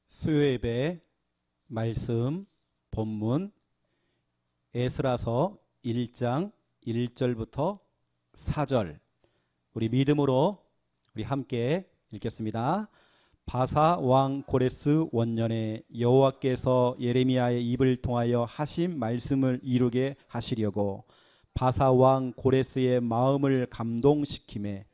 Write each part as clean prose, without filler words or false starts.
수요예배 말씀 본문 에스라서 1장 1절부터 4절 우리 믿음으로 우리 함께 읽겠습니다. 바사 왕 고레스 원년에 여호와께서 예레미야의 입을 통하여 하신 말씀을 이루게 하시려고 바사 왕 고레스의 마음을 감동시키매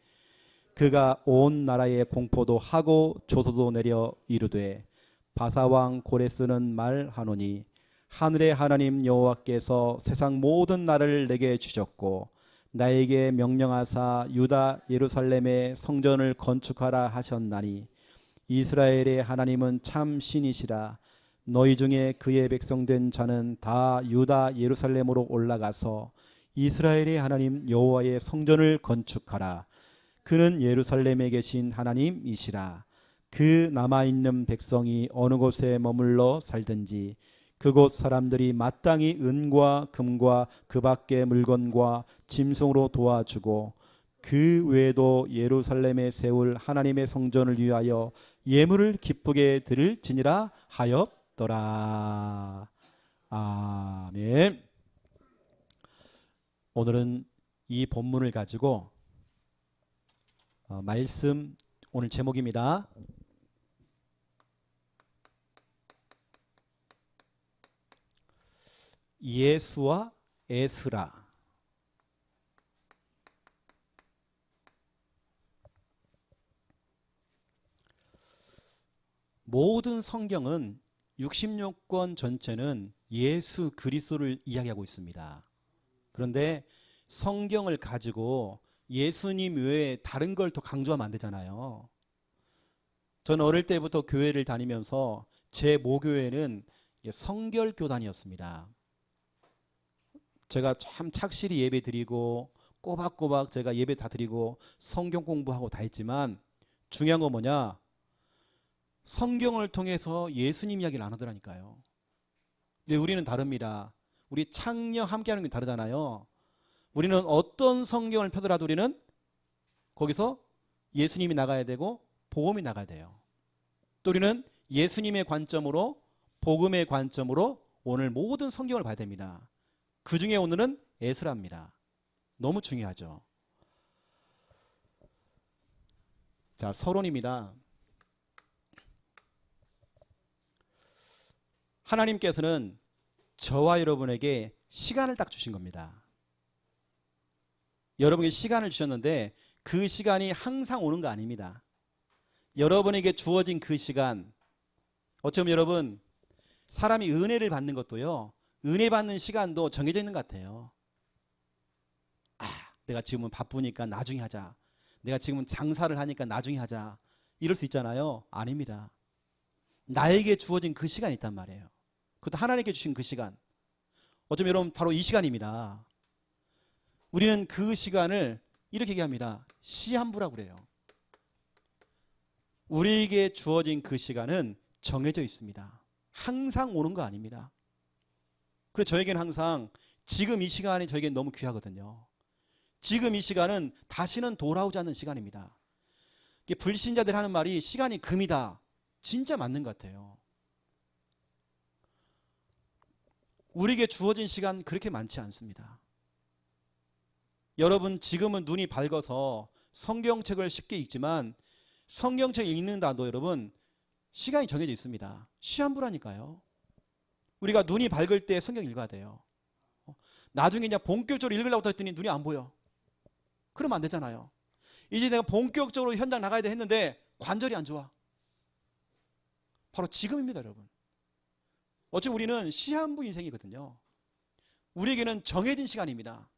그가 온 나라에 공포도 하고 조소도 내려 이르되 바사 왕 고레스는 말하노니 하늘의 하나님 여호와께서 세상 모든 나라를 내게 주셨고 나에게 명령하사 유다 예루살렘의 성전을 건축하라 하셨나니 이스라엘의 하나님은 참 신이시라. 너희 중에 그의 백성 된 자는 다 유다 예루살렘으로 올라가서 이스라엘의 하나님 여호와의 성전을 건축하라. 그는 예루살렘에 계신 하나님이시라. 그 남아있는 백성이 어느 곳에 머물러 살든지 그곳 사람들이 마땅히 은과 금과 그 밖의 물건과 짐승으로 도와주고 그 외에도 예루살렘에 세울 하나님의 성전을 위하여 예물을 기쁘게 드릴지니라 하였더라. 아멘. 오늘은 이 본문을 가지고 말씀 오늘 제목입니다. 예수와 에스라. 모든 성경은 66권 전체는 예수 그리스도를 이야기하고 있습니다. 그런데 성경을 가지고 예수님 외에 다른 걸 더 강조하면 안 되잖아요. 저는 어릴 때부터 교회를 다니면서 제 모교회는 성결교단이었습니다. 제가 참 착실히 예배 드리고 꼬박꼬박 제가 예배 다 드리고 성경 공부하고 다 했지만 중요한 건 뭐냐? 성경을 통해서 예수님 이야기를 안 하더라니까요. 근데 우리는 다릅니다. 우리 창녀 함께하는 게 다르잖아요. 우리는 어떤 성경을 펴더라도 우리는 거기서 예수님이 나가야 되고 복음이 나가야 돼요. 또 우리는 예수님의 관점으로 복음의 관점으로 오늘 모든 성경을 봐야 됩니다. 그 중에 오늘은 에스라입니다. 너무 중요하죠. 자, 서론입니다. 하나님께서는 저와 여러분에게 시간을 딱 주신 겁니다. 여러분에게 시간을 주셨는데 그 시간이 항상 오는 거 아닙니다. 여러분에게 주어진 그 시간, 어쩌면 여러분 사람이 은혜를 받는 것도요, 은혜 받는 시간도 정해져 있는 것 같아요. 내가 지금은 바쁘니까 나중에 하자. 내가 지금은 장사를 하니까 나중에 하자. 이럴 수 있잖아요. 아닙니다. 나에게 주어진 그 시간이 있단 말이에요. 그것도 하나님께 주신 그 시간. 어쩌면 여러분 바로 이 시간입니다. 우리는 그 시간을 이렇게 얘기합니다. 시한부라고 그래요. 우리에게 주어진 그 시간은 정해져 있습니다. 항상 오는 거 아닙니다. 그래서 저에게는 항상 지금 이 시간이 저에게는 너무 귀하거든요. 지금 이 시간은 다시는 돌아오지 않는 시간입니다. 불신자들 하는 말이 시간이 금이다. 진짜 맞는 것 같아요. 우리에게 주어진 시간 그렇게 많지 않습니다. 여러분 지금은 눈이 밝아서 성경책을 쉽게 읽지만 성경책 읽는다도 여러분 시간이 정해져 있습니다. 시한부라니까요. 우리가 눈이 밝을 때 성경 읽어야 돼요. 나중에 이제 본격적으로 읽으려고 했더니 눈이 안 보여. 그러면 안 되잖아요. 이제 내가 본격적으로 현장 나가야 돼 했는데 관절이 안 좋아. 바로 지금입니다, 여러분. 어차피 우리는 시한부 인생이거든요. 우리에게는 정해진 시간입니다.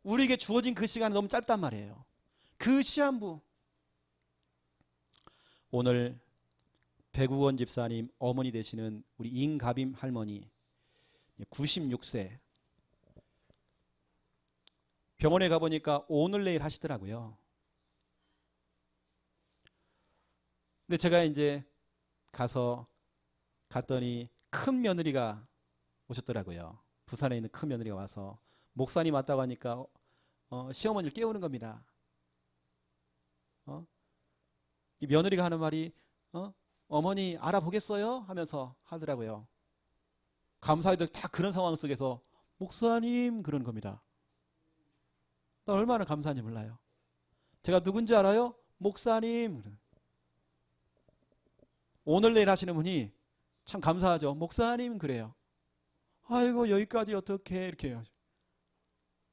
우리에게 주어진 그 시간은 너무 짧단 말이에요. 그 시한부. 오늘 백우원 집사님 어머니 되시는 우리 임가빔 할머니 96세 병원에 가보니까 오늘 내일 하시더라고요. 근데 제가 이제 갔더니 큰 며느리가 오셨더라고요. 부산에 있는 큰 며느리가 와서 목사님 왔다고 하니까 시어머니를 깨우는 겁니다. 이 며느리가 하는 말이 어머니 알아보겠어요? 하면서 하더라고요. 감사히도 다 그런 상황 속에서 목사님 그러는 겁니다. 나 얼마나 감사한지 몰라요. 제가 누군지 알아요? 목사님. 오늘 내일 하시는 분이 참 감사하죠. 목사님 그래요. 아이고 여기까지 어떻게 이렇게 해요.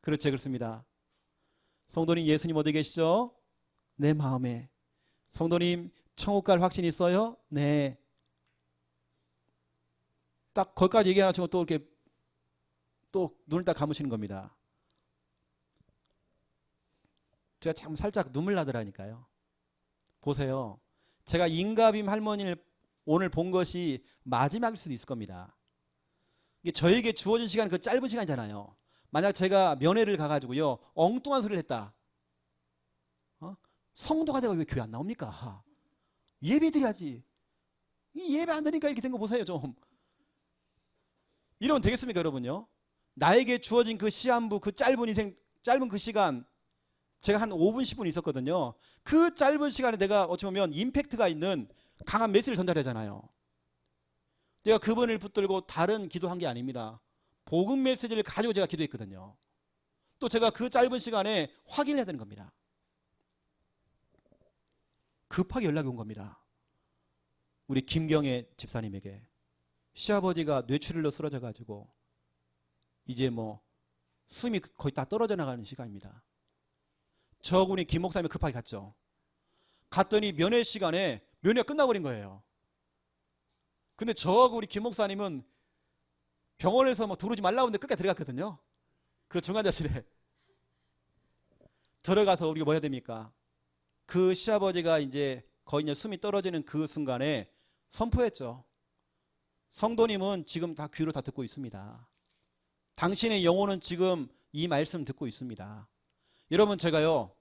그렇지 그렇습니다. 성도님 예수님 어디 계시죠? 내 마음에. 성도님 천국 갈 확신 있어요? 네. 딱 거기까지 얘기 안 하시고 또 이렇게 또 눈을 딱 감으시는 겁니다. 제가 참 살짝 눈물 나더라니까요. 보세요. 제가 인가빔 할머니를 오늘 본 것이 마지막일 수도 있을 겁니다. 이게 저에게 주어진 시간은 그 짧은 시간이잖아요. 만약 제가 면회를 가가지고요 엉뚱한 소리를 했다. 성도가 되고 왜 교회 안 나옵니까? 예배 드려야지. 이 예배 안 되니까 이렇게 된 거 보세요 좀. 이러면 되겠습니까 여러분요? 나에게 주어진 그 시한부 그 짧은 인생 짧은 그 시간 제가 한 5분 10분 있었거든요. 그 짧은 시간에 내가 어찌 보면 임팩트가 있는 강한 메시지를 전달하잖아요. 제가 그분을 붙들고 다른 기도한 게 아닙니다. 복음 메시지를 가지고 제가 기도했거든요. 또 제가 그 짧은 시간에 확인해야 되는 겁니다. 급하게 연락이 온 겁니다. 우리 김경애 집사님에게 시아버지가 뇌출혈로 쓰러져 가지고 이제 뭐 숨이 거의 다 떨어져 나가는 시간입니다. 저분이 김 목사님이 급하게 갔죠. 갔더니 면회 시간에 면회가 끝나버린 거예요. 근데 저하고 우리 김 목사님은 병원에서 막 들어오지 말라고 했는데 끝까지 들어갔거든요. 그 중환자실에 들어가서 우리가 뭐 해야 됩니까? 그 시아버지가 이제 거의 이제 숨이 떨어지는 그 순간에 선포했죠. 성도님은 지금 다 귀로 다 듣고 있습니다. 당신의 영혼은 지금 이 말씀 듣고 있습니다. 여러분 제가요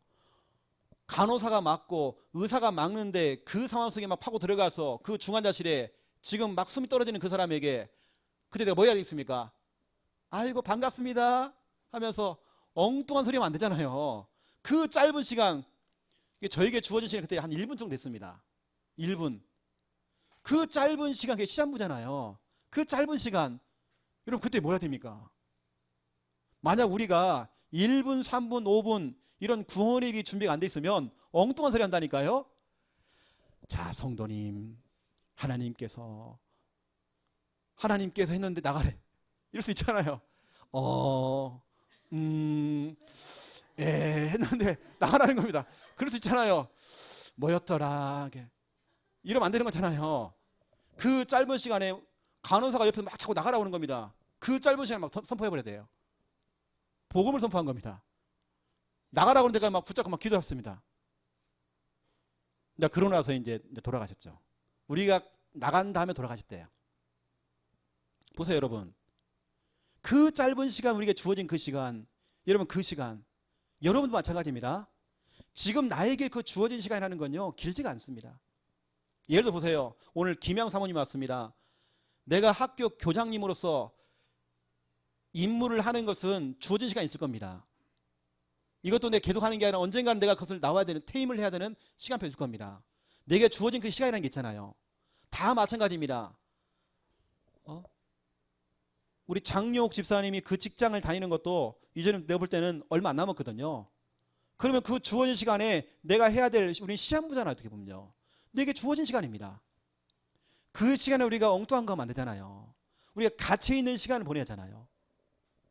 간호사가 맞고 의사가 막는데 그 상황 속에 막 파고 들어가서 그 중환자실에 지금 막 숨이 떨어지는 그 사람에게 그때 내가 뭐 해야 되겠습니까? 아이고 반갑습니다 하면서 엉뚱한 소리 하면 안 되잖아요. 그 짧은 시간 저에게 주어진 시간 그때 한 1분 정도 됐습니다. 1분. 그 짧은 시간 그게 시한부잖아요. 그 짧은 시간 여러분 그때 뭐 해야 됩니까? 만약 우리가 1분, 3분, 5분 이런 구원의 일이 준비가 안 돼 있으면 엉뚱한 소리 한다니까요. 자 성도님 하나님께서 했는데 나가래 이럴 수 있잖아요. 했는데 나가라는 겁니다. 그럴 수 있잖아요. 뭐였더라 이러면 안 되는 거잖아요. 그 짧은 시간에 간호사가 옆에 막 자꾸 나가라고 하는 겁니다. 그 짧은 시간에 막 선포해버려야 돼요. 복음을 선포한 겁니다. 나가라고 하는 데가 막 붙잡고 막 기도했습니다. 그러고 나서 이제 돌아가셨죠. 우리가 나간 다음에 돌아가셨대요. 보세요 여러분. 그 짧은 시간 우리에게 주어진 그 시간 여러분 그 시간 여러분도 마찬가지입니다. 지금 나에게 그 주어진 시간이라는 건요 길지가 않습니다. 예를 들어 보세요. 오늘 김양 사모님 왔습니다. 내가 학교 교장님으로서 임무를 하는 것은 주어진 시간이 있을 겁니다. 이것도 내가 계속 하는 게 아니라 언젠가는 내가 그것을 나와야 되는 퇴임을 해야 되는 시간표 있을 겁니다. 내게 주어진 그 시간이라는 게 있잖아요. 다 마찬가지입니다. 우리 장용욱 집사님이 그 직장을 다니는 것도 이제는 내가 볼 때는 얼마 안 남았거든요. 그러면 그 주어진 시간에 내가 해야 될 우리 시한부잖아요. 어떻게 보면요. 내게 주어진 시간입니다. 그 시간에 우리가 엉뚱한 거 하면 안 되잖아요. 우리가 가치 있는 시간을 보내야 하잖아요.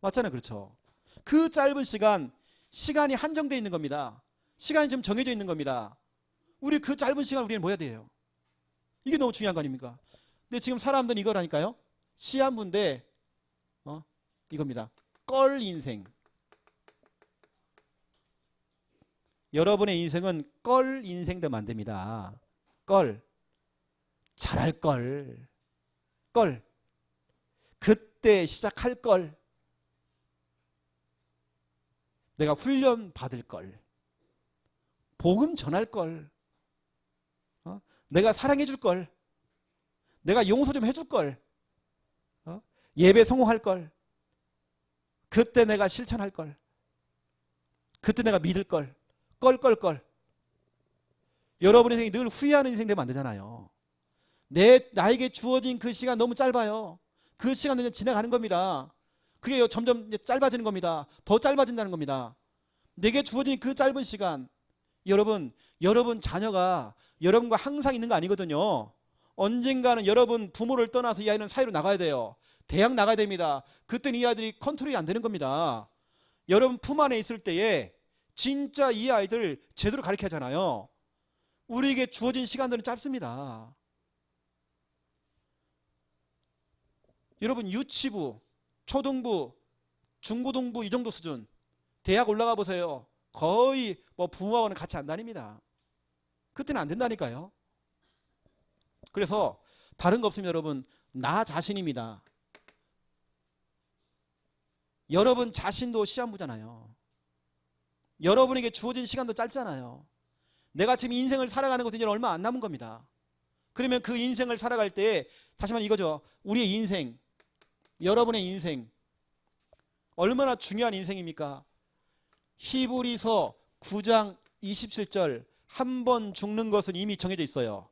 맞잖아요. 그렇죠. 그 짧은 시간이 한정되어 있는 겁니다. 시간이 좀 정해져 있는 겁니다. 우리 그 짧은 시간 우리는 뭐 해야 돼요? 이게 너무 중요한 거 아닙니까? 근데 지금 사람들은 이거라니까요. 시한부인데 이겁니다. 껄 인생. 여러분의 인생은 껄 인생 되면 안 됩니다. 껄. 잘할 걸. 껄. 그때 시작할 걸. 내가 훈련 받을 걸. 복음 전할 걸. 내가 사랑해 줄 걸. 내가 용서 좀 해줄 걸. 예배 성공할 걸. 그때 내가 실천할 걸. 그때 내가 믿을 걸. 껄. 여러분의 인생이 늘 후회하는 인생 되면 안 되잖아요. 나에게 주어진 그 시간 너무 짧아요. 그 시간은 지나가는 겁니다. 그게 점점 짧아지는 겁니다. 더 짧아진다는 겁니다. 내게 주어진 그 짧은 시간, 여러분 자녀가 여러분과 항상 있는 거 아니거든요. 언젠가는 여러분 부모를 떠나서 이 아이는 사회로 나가야 돼요. 대학 나가야 됩니다. 그때는 이 아이들이 컨트롤이 안 되는 겁니다. 여러분 품 안에 있을 때에 진짜 이 아이들 제대로 가르쳐야 하잖아요. 우리에게 주어진 시간들은 짧습니다. 여러분 유치부, 초등부, 중고등부 이 정도 수준, 대학 올라가 보세요. 거의 뭐 부모하고는 같이 안 다닙니다. 그때는 안 된다니까요. 그래서 다른 거 없습니다. 여러분, 나 자신입니다. 여러분 자신도 시한부잖아요. 여러분에게 주어진 시간도 짧잖아요. 내가 지금 인생을 살아가는 것은 이제 얼마 안 남은 겁니다. 그러면 그 인생을 살아갈 때 다시 말해 이거죠. 우리의 인생, 여러분의 인생 얼마나 중요한 인생입니까? 히브리서 9장 27절 한 번 죽는 것은 이미 정해져 있어요.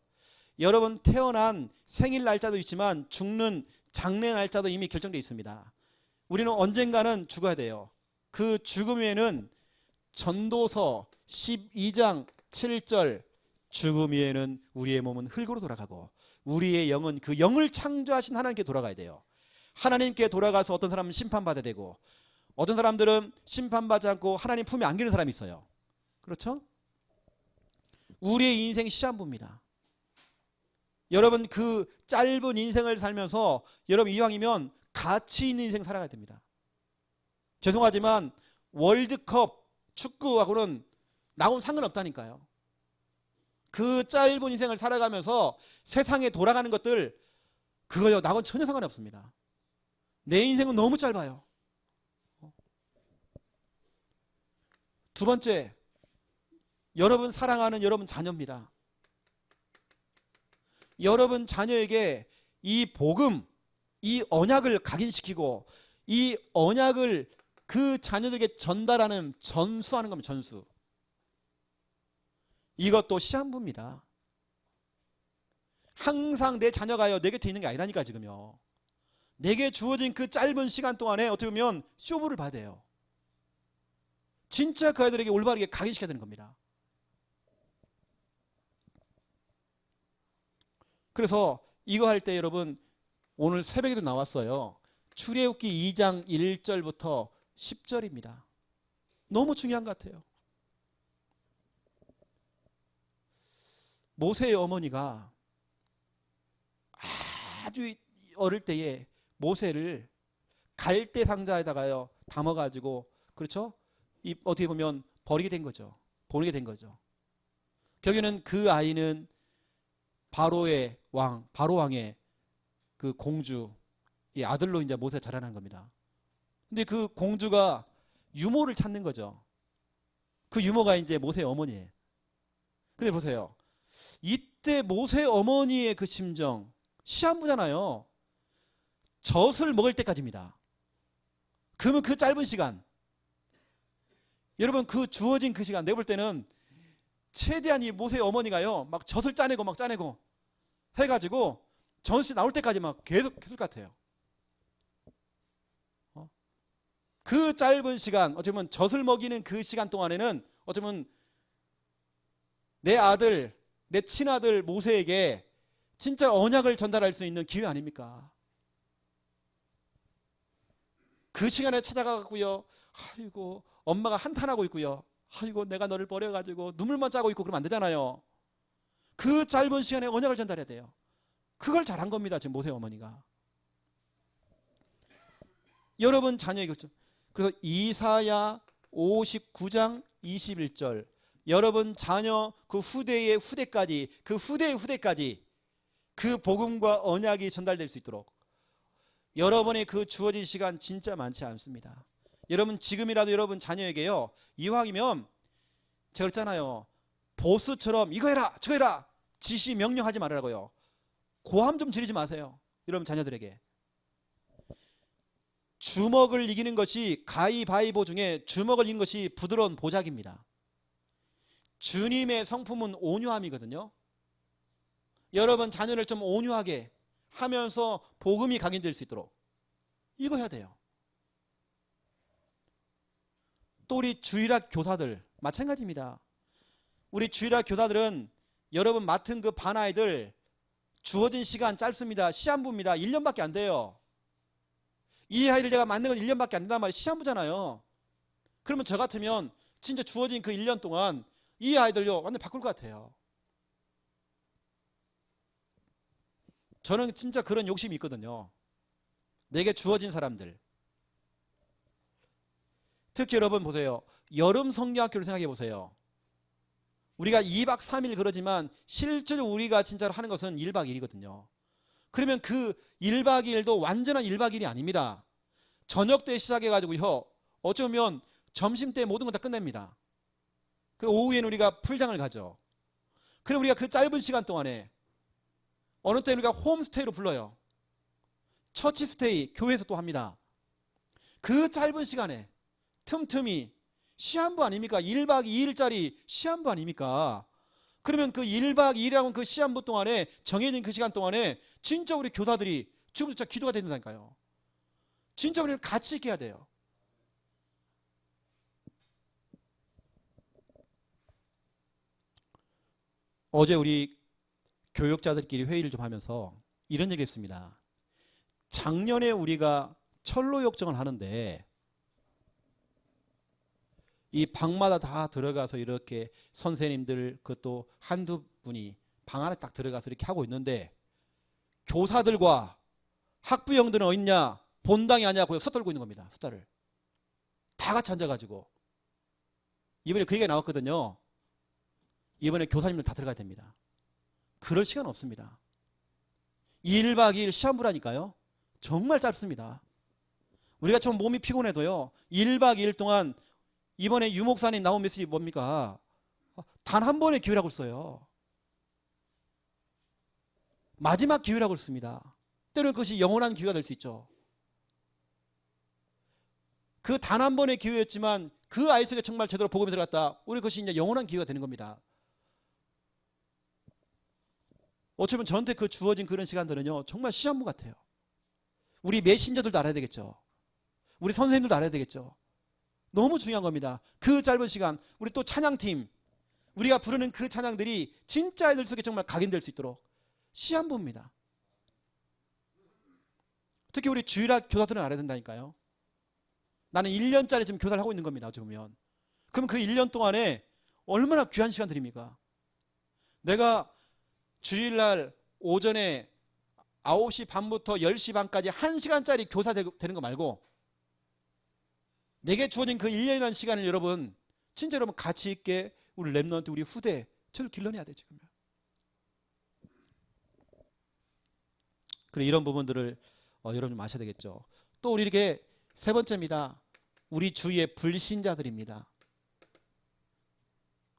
여러분 태어난 생일 날짜도 있지만 죽는 장래 날짜도 이미 결정되어 있습니다. 우리는 언젠가는 죽어야 돼요. 그 죽음 외에는 전도서 12장 7절 죽음 외에는 우리의 몸은 흙으로 돌아가고 우리의 영은 그 영을 창조하신 하나님께 돌아가야 돼요. 하나님께 돌아가서 어떤 사람은 심판받아야 되고 어떤 사람들은 심판받지 않고 하나님 품에 안기는 사람이 있어요. 그렇죠? 우리의 인생 시한부입니다. 여러분 그 짧은 인생을 살면서 여러분 이왕이면 가치 있는 인생 살아가야 됩니다. 죄송하지만 월드컵 축구하고는 나온 상관없다니까요. 그 짧은 인생을 살아가면서 세상에 돌아가는 것들 그거요 나하고는 전혀 상관이 없습니다. 내 인생은 너무 짧아요. 두 번째, 여러분 사랑하는 여러분 자녀입니다. 여러분 자녀에게 이 복음, 이 언약을 각인시키고 이 언약을 그 자녀들에게 전달하는 전수하는 겁니다. 전수. 이것도 시한부입니다. 항상 내 자녀가요 내 곁에 있는 게 아니라니까 지금요. 내게 주어진 그 짧은 시간 동안에 어떻게 보면 쇼부를 봐야 돼요. 진짜 그 아이들에게 올바르게 각인시켜야 되는 겁니다. 그래서 이거 할 때 여러분 오늘 새벽에도 나왔어요. 출애굽기 2장 1절부터 10절입니다. 너무 중요한 것 같아요. 모세의 어머니가 아주 어릴 때에 모세를 갈대 상자에다가요 담아가지고 그렇죠? 어떻게 보면 버리게 된 거죠. 보내게 된 거죠. 결국에는 그 아이는 바로의 왕, 바로 왕의 그 공주, 이 아들로 이제 모세가 자라난 겁니다. 근데 그 공주가 유모를 찾는 거죠. 그 유모가 이제 모세의 어머니예요. 근데 보세요. 이때 모세 어머니의 그 심정, 시한부잖아요. 젖을 먹을 때까지입니다. 그러면 그 짧은 시간, 여러분 그 주어진 그 시간, 내가 볼 때는 최대한 이 모세 어머니가요 막 젖을 짜내고 막 짜내고 해가지고 젖이 나올 때까지 막 계속 했을 것 같아요. 그 짧은 시간, 어쩌면 젖을 먹이는 그 시간 동안에는 어쩌면 내 아들, 내 친아들 모세에게 진짜 언약을 전달할 수 있는 기회 아닙니까? 그 시간에 찾아가고요. 아이고 엄마가 한탄하고 있고요. 아이고 내가 너를 버려가지고 눈물만 짜고 있고 그러면 안 되잖아요. 그 짧은 시간에 언약을 전달해야 돼요. 그걸 잘한 겁니다. 지금 모세 어머니가. 여러분 자녀에게 그래서 이사야 59장 21절 여러분 자녀 그 후대의 후대까지 그 후대의 후대까지 그 복음과 언약이 전달될 수 있도록 여러분의 그 주어진 시간 진짜 많지 않습니다. 여러분 지금이라도 여러분 자녀에게요 이왕이면 제가 그랬잖아요. 보스처럼 이거 해라 저거 해라 지시 명령하지 말라고요. 고함 좀 지르지 마세요. 여러분 자녀들에게. 주먹을 이기는 것이 가위바위보 중에 주먹을 이기는 것이 부드러운 보자기입니다. 주님의 성품은 온유함이거든요. 여러분 자녀를 좀 온유하게 하면서 복음이 각인될 수 있도록 이거 해야 돼요. 또 우리 주일학 교사들 마찬가지입니다. 우리 주일학 교사들은 여러분 맡은 그 반 아이들 주어진 시간 짧습니다. 시한부입니다. 1년밖에 안 돼요. 이 아이를 내가 맡는 건 1년밖에 안 된단 말이에요. 시한부잖아요. 그러면 저 같으면 진짜 주어진 그 1년 동안 이 아이들요 완전 바꿀 것 같아요. 저는 진짜 그런 욕심이 있거든요. 내게 주어진 사람들. 특히 여러분 보세요. 여름 성경학교를 생각해 보세요. 우리가 2박 3일 그러지만 실제로 우리가 진짜로 하는 것은 1박 2일이거든요. 그러면 그 1박 2일도 완전한 1박 2일이 아닙니다. 저녁 때 시작해가지고요. 어쩌면 점심 때 모든 건 다 끝냅니다. 그 오후에는 우리가 풀장을 가죠. 그럼 우리가 그 짧은 시간 동안에 어느 때는 우리가 홈스테이로 불러요. 처치스테이 교회에서 또 합니다. 그 짧은 시간에 틈틈이 시한부 아닙니까? 1박 2일짜리 시한부 아닙니까? 그러면 그 1박 2일이라는 그 시한부 동안에 정해진 그 시간 동안에 진짜 우리 교사들이 지금부터 진짜 기도가 된다니까요. 진짜 우리는 같이 있게 해야 돼요. 어제 우리 교육자들끼리 회의를 좀 하면서 이런 얘기 했습니다. 작년에 우리가 철로 역정을 하는데 이 방마다 다 들어가서 이렇게 선생님들 그것도 한두 분이 방 안에 딱 들어가서 이렇게 하고 있는데 교사들과 학부형들은 어딨냐? 본당이 아니냐고 수다 떨고 있는 겁니다. 수다를. 다 같이 앉아가지고. 이번에 그 얘기가 나왔거든요. 이번에 교사님들 다 들어가야 됩니다. 그럴 시간 없습니다. 1박 2일 시한부라니까요. 정말 짧습니다. 우리가 좀 몸이 피곤해도요. 1박 2일 동안 이번에 유 목사님 나온 메시지 뭡니까? 단 한 번의 기회라고 써요. 마지막 기회라고 씁니다. 때로는 그것이 영원한 기회가 될 수 있죠. 그 단 한 번의 기회였지만 그 아이 속에 정말 제대로 복음이 들어갔다. 우리 그것이 이제 영원한 기회가 되는 겁니다. 어쩌면 저한테 그 주어진 그런 시간들은요 정말 시한부 같아요. 우리 메신저들도 알아야 되겠죠. 우리 선생님들도 알아야 되겠죠. 너무 중요한 겁니다. 그 짧은 시간 우리 또 찬양팀 우리가 부르는 그 찬양들이 진짜 아이들 속에 정말 각인될 수 있도록 시한부입니다. 특히 우리 주일학 교사들은 알아야 된다니까요. 나는 1년짜리 지금 교사를 하고 있는 겁니다. 어찌 보면. 그럼 그 1년 동안에 얼마나 귀한 시간들입니까? 내가 주일날 오전에 9시 반부터 10시 반까지 1시간짜리 교사 되는 거 말고 내게 주어진 그 1년이라는 시간을 여러분 진짜 여러분 가치 있게 우리 랩런트 우리 후대 저를 길러내야 돼 지금. 그래 이런 부분들을 여러분 좀 아셔야 되겠죠. 또 우리 이렇게 세 번째입니다. 우리 주위의 불신자들입니다.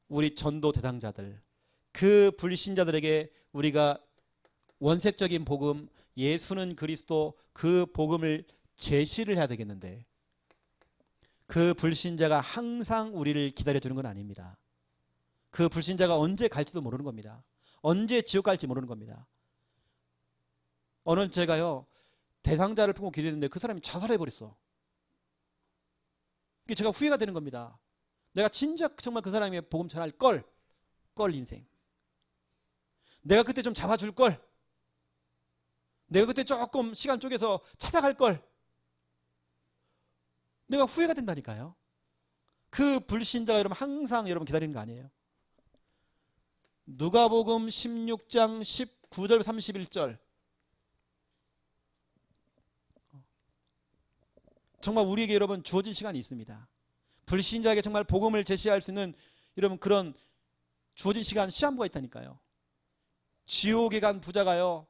우리 전도 대상자들. 그 불신자들에게 우리가 원색적인 복음, 예수는 그리스도 그 복음을 제시를 해야 되겠는데 그 불신자가 항상 우리를 기다려주는 건 아닙니다. 그 불신자가 언제 갈지도 모르는 겁니다. 언제 지옥 갈지 모르는 겁니다. 어느 제가요 대상자를 품고 기도했는데 그 사람이 자살해버렸어. 이게 제가 후회가 되는 겁니다. 내가 진작 정말 그 사람의 복음 전할 걸 인생. 내가 그때 좀 잡아줄 걸. 내가 그때 조금 시간 쪼개서 찾아갈 걸. 내가 후회가 된다니까요. 그 불신자가 여러분 항상 여러분 기다리는 거 아니에요. 누가복음 16장 19절 31절 정말 우리에게 여러분 주어진 시간이 있습니다. 불신자에게 정말 복음을 제시할 수 있는 여러분 그런 주어진 시간 시한부가 있다니까요. 지옥에 간 부자가요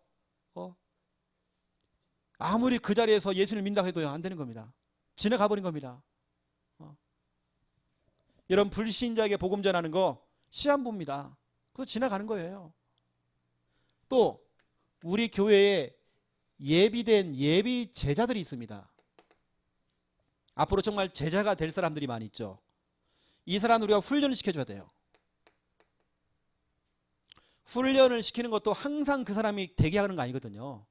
아무리 그 자리에서 예수를 믿는다고 해도요 안 되는 겁니다. 지나가 버린 겁니다. 여러분 불신자에게 복음 전하는 거 시한부입니다. 그거 지나가는 거예요. 또 우리 교회에 예비된 예비 제자들이 있습니다. 앞으로 정말 제자가 될 사람들이 많이 있죠. 이 사람 우리가 훈련을 시켜줘야 돼요. 훈련을 시키는 것도 항상 그 사람이 되게 하는 거 아니거든요.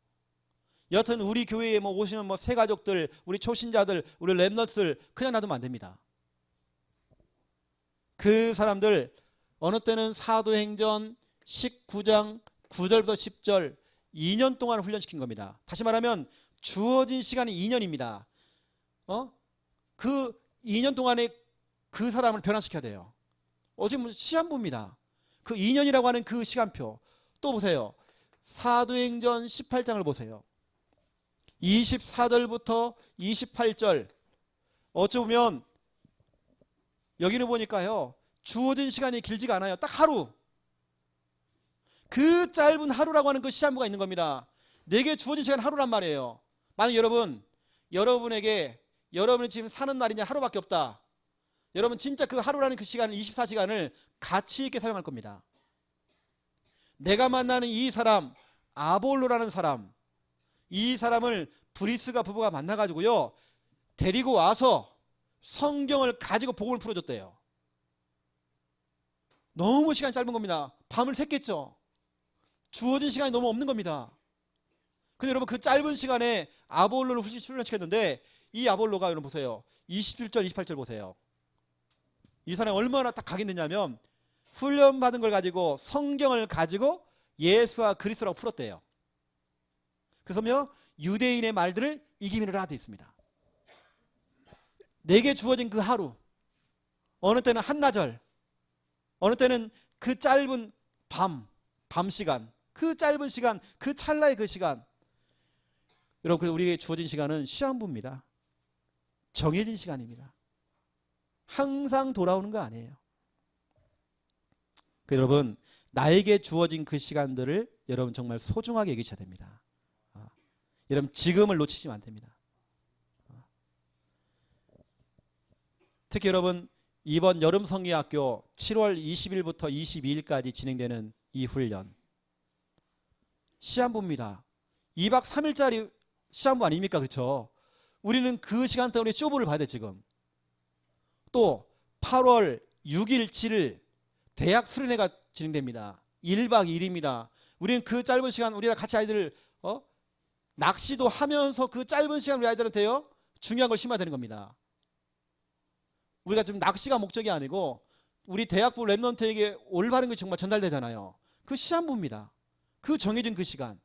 여튼 우리 교회에 뭐 오시는 뭐 새 가족들, 우리 초신자들, 우리 랩너트들 그냥 놔두면 안 됩니다. 그 사람들 어느 때는 사도행전 19장 9절부터 10절 2년 동안 훈련시킨 겁니다. 다시 말하면 주어진 시간이 2년입니다. 그 2년 동안에 그 사람을 변화시켜야 돼요. 지금 시한부입니다. 그 2년이라고 하는 그 시간표. 또 보세요. 사도행전 18장을 보세요. 24절부터 28절. 어찌 보면 여기는 보니까요, 주어진 시간이 길지가 않아요. 딱 하루. 그 짧은 하루라고 하는 그 시한부가 있는 겁니다. 내게 주어진 시간 하루란 말이에요. 만약 여러분이 지금 사는 날이 이제 하루밖에 없다. 여러분 진짜 그 하루라는 그 시간을 24시간을 가치 있게 사용할 겁니다. 내가 만나는 이 사람, 아볼로라는 사람, 이 사람을 브리스가 부부가 만나가지고요, 데리고 와서 성경을 가지고 복음을 풀어줬대요. 너무 시간이 짧은 겁니다. 밤을 샜겠죠. 주어진 시간이 너무 없는 겁니다. 근데 여러분 그 짧은 시간에 아볼로를 훈련시켰는데, 이 아볼로가 여러분 보세요. 27절 28절 보세요. 이 사람이 얼마나 딱 각인되냐면, 훈련받은 걸 가지고 성경을 가지고 예수와 그리스도라고 풀었대요. 그래서요, 유대인의 말들을 이기미라 되어 있습니다. 내게 주어진 그 하루, 어느 때는 한나절, 어느 때는 그 짧은 밤 시간, 그 짧은 시간, 그 찰나의 그 시간. 여러분, 우리에게 주어진 시간은 시한부입니다. 정해진 시간입니다. 항상 돌아오는 거 아니에요. 여러분, 나에게 주어진 그 시간들을 여러분 정말 소중하게 여기셔야 됩니다. 여러분 지금을 놓치시면 안 됩니다. 특히 여러분 이번 여름 성리학교 7월 20일부터 22일까지 진행되는 이 훈련, 시한부입니다. 2박 3일짜리 시한부 아닙니까? 그렇죠? 우리는 그 시간 동안에 쇼부를 봐야 돼. 지금 또 8월 6일 7일 대학 수련회가 진행됩니다. 1박 2일입니다. 우리는 그 짧은 시간 우리랑 같이 아이들을 낚시도 하면서 그 짧은 시간 우리 아이들한테요 중요한 걸 심어야 되는 겁니다. 우리가 지금 낚시가 목적이 아니고 우리 대학부 랩런트에게 올바른 것이 정말 전달되잖아요. 그 시한부입니다. 그 정해진 그 시간.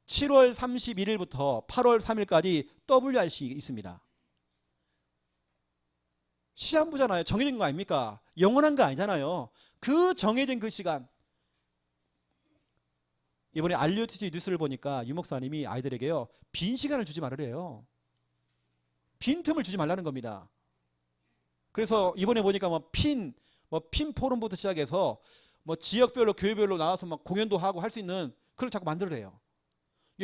7월 31일부터 8월 3일까지 WRC 있습니다. 시한부잖아요. 정해진 거 아닙니까? 영원한 거 아니잖아요. 그 정해진 그 시간. 이번에 알리오티지 뉴스를 보니까 유 목사님이 아이들에게요 빈 시간을 주지 말으래요. 빈틈을 주지 말라는 겁니다. 그래서 이번에 보니까 핀 포럼부터 시작해서 지역별로 교회별로 나와서 공연도 하고 할 수 있는 그걸 자꾸 만들으래요.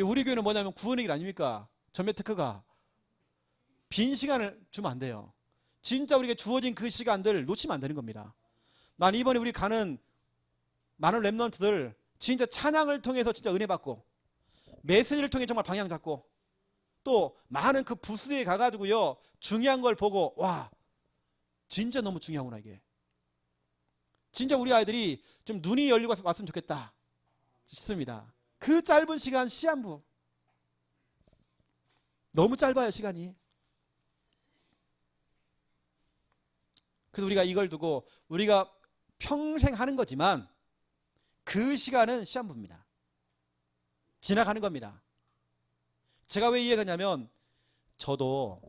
우리 교회는 뭐냐면 구원의 길 아닙니까? 전매 특허가. 빈 시간을 주면 안 돼요. 진짜 우리에게 주어진 그 시간들 놓치면 안 되는 겁니다. 난 이번에 우리 가는 많은 랩런트들 진짜 찬양을 통해서 진짜 은혜 받고, 메시지를 통해 정말 방향 잡고, 또 많은 그 부스에 가가지고요 중요한 걸 보고, 와 진짜 너무 중요하구나. 이게 진짜 우리 아이들이 좀 눈이 열리고 왔으면 좋겠다 싶습니다. 그 짧은 시간 시한부 너무 짧아요 시간이. 그래서 우리가 이걸 두고 우리가 평생 하는 거지만 그 시간은 시한부입니다. 지나가는 겁니다. 제가 왜 이해가냐면, 저도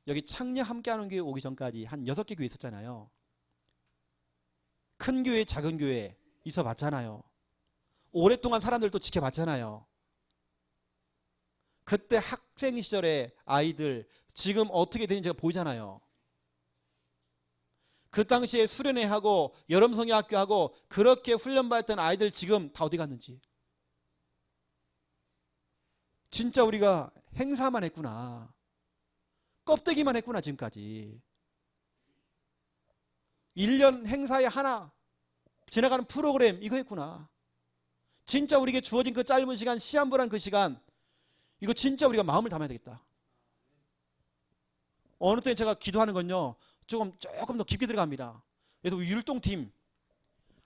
여기 창녀 함께하는 교회 오기 전까지 한 6개 교회 있었잖아요. 큰 교회 작은 교회 있어 봤잖아요. 오랫동안 사람들도 지켜봤잖아요. 그때 학생 시절의 아이들 지금 어떻게 되는지가 보이잖아요. 그 당시에 수련회하고 여름성의학교하고 그렇게 훈련받았던 아이들 지금 다 어디 갔는지. 진짜 우리가 행사만 했구나. 껍데기만 했구나 지금까지. 1년 행사에 하나 지나가는 프로그램 이거 했구나. 진짜 우리에게 주어진 그 짧은 시간, 시한부란 그 시간, 이거 진짜 우리가 마음을 담아야 되겠다. 어느 때 제가 기도하는 건요 조금 더 깊게 들어갑니다. 그래서 율동팀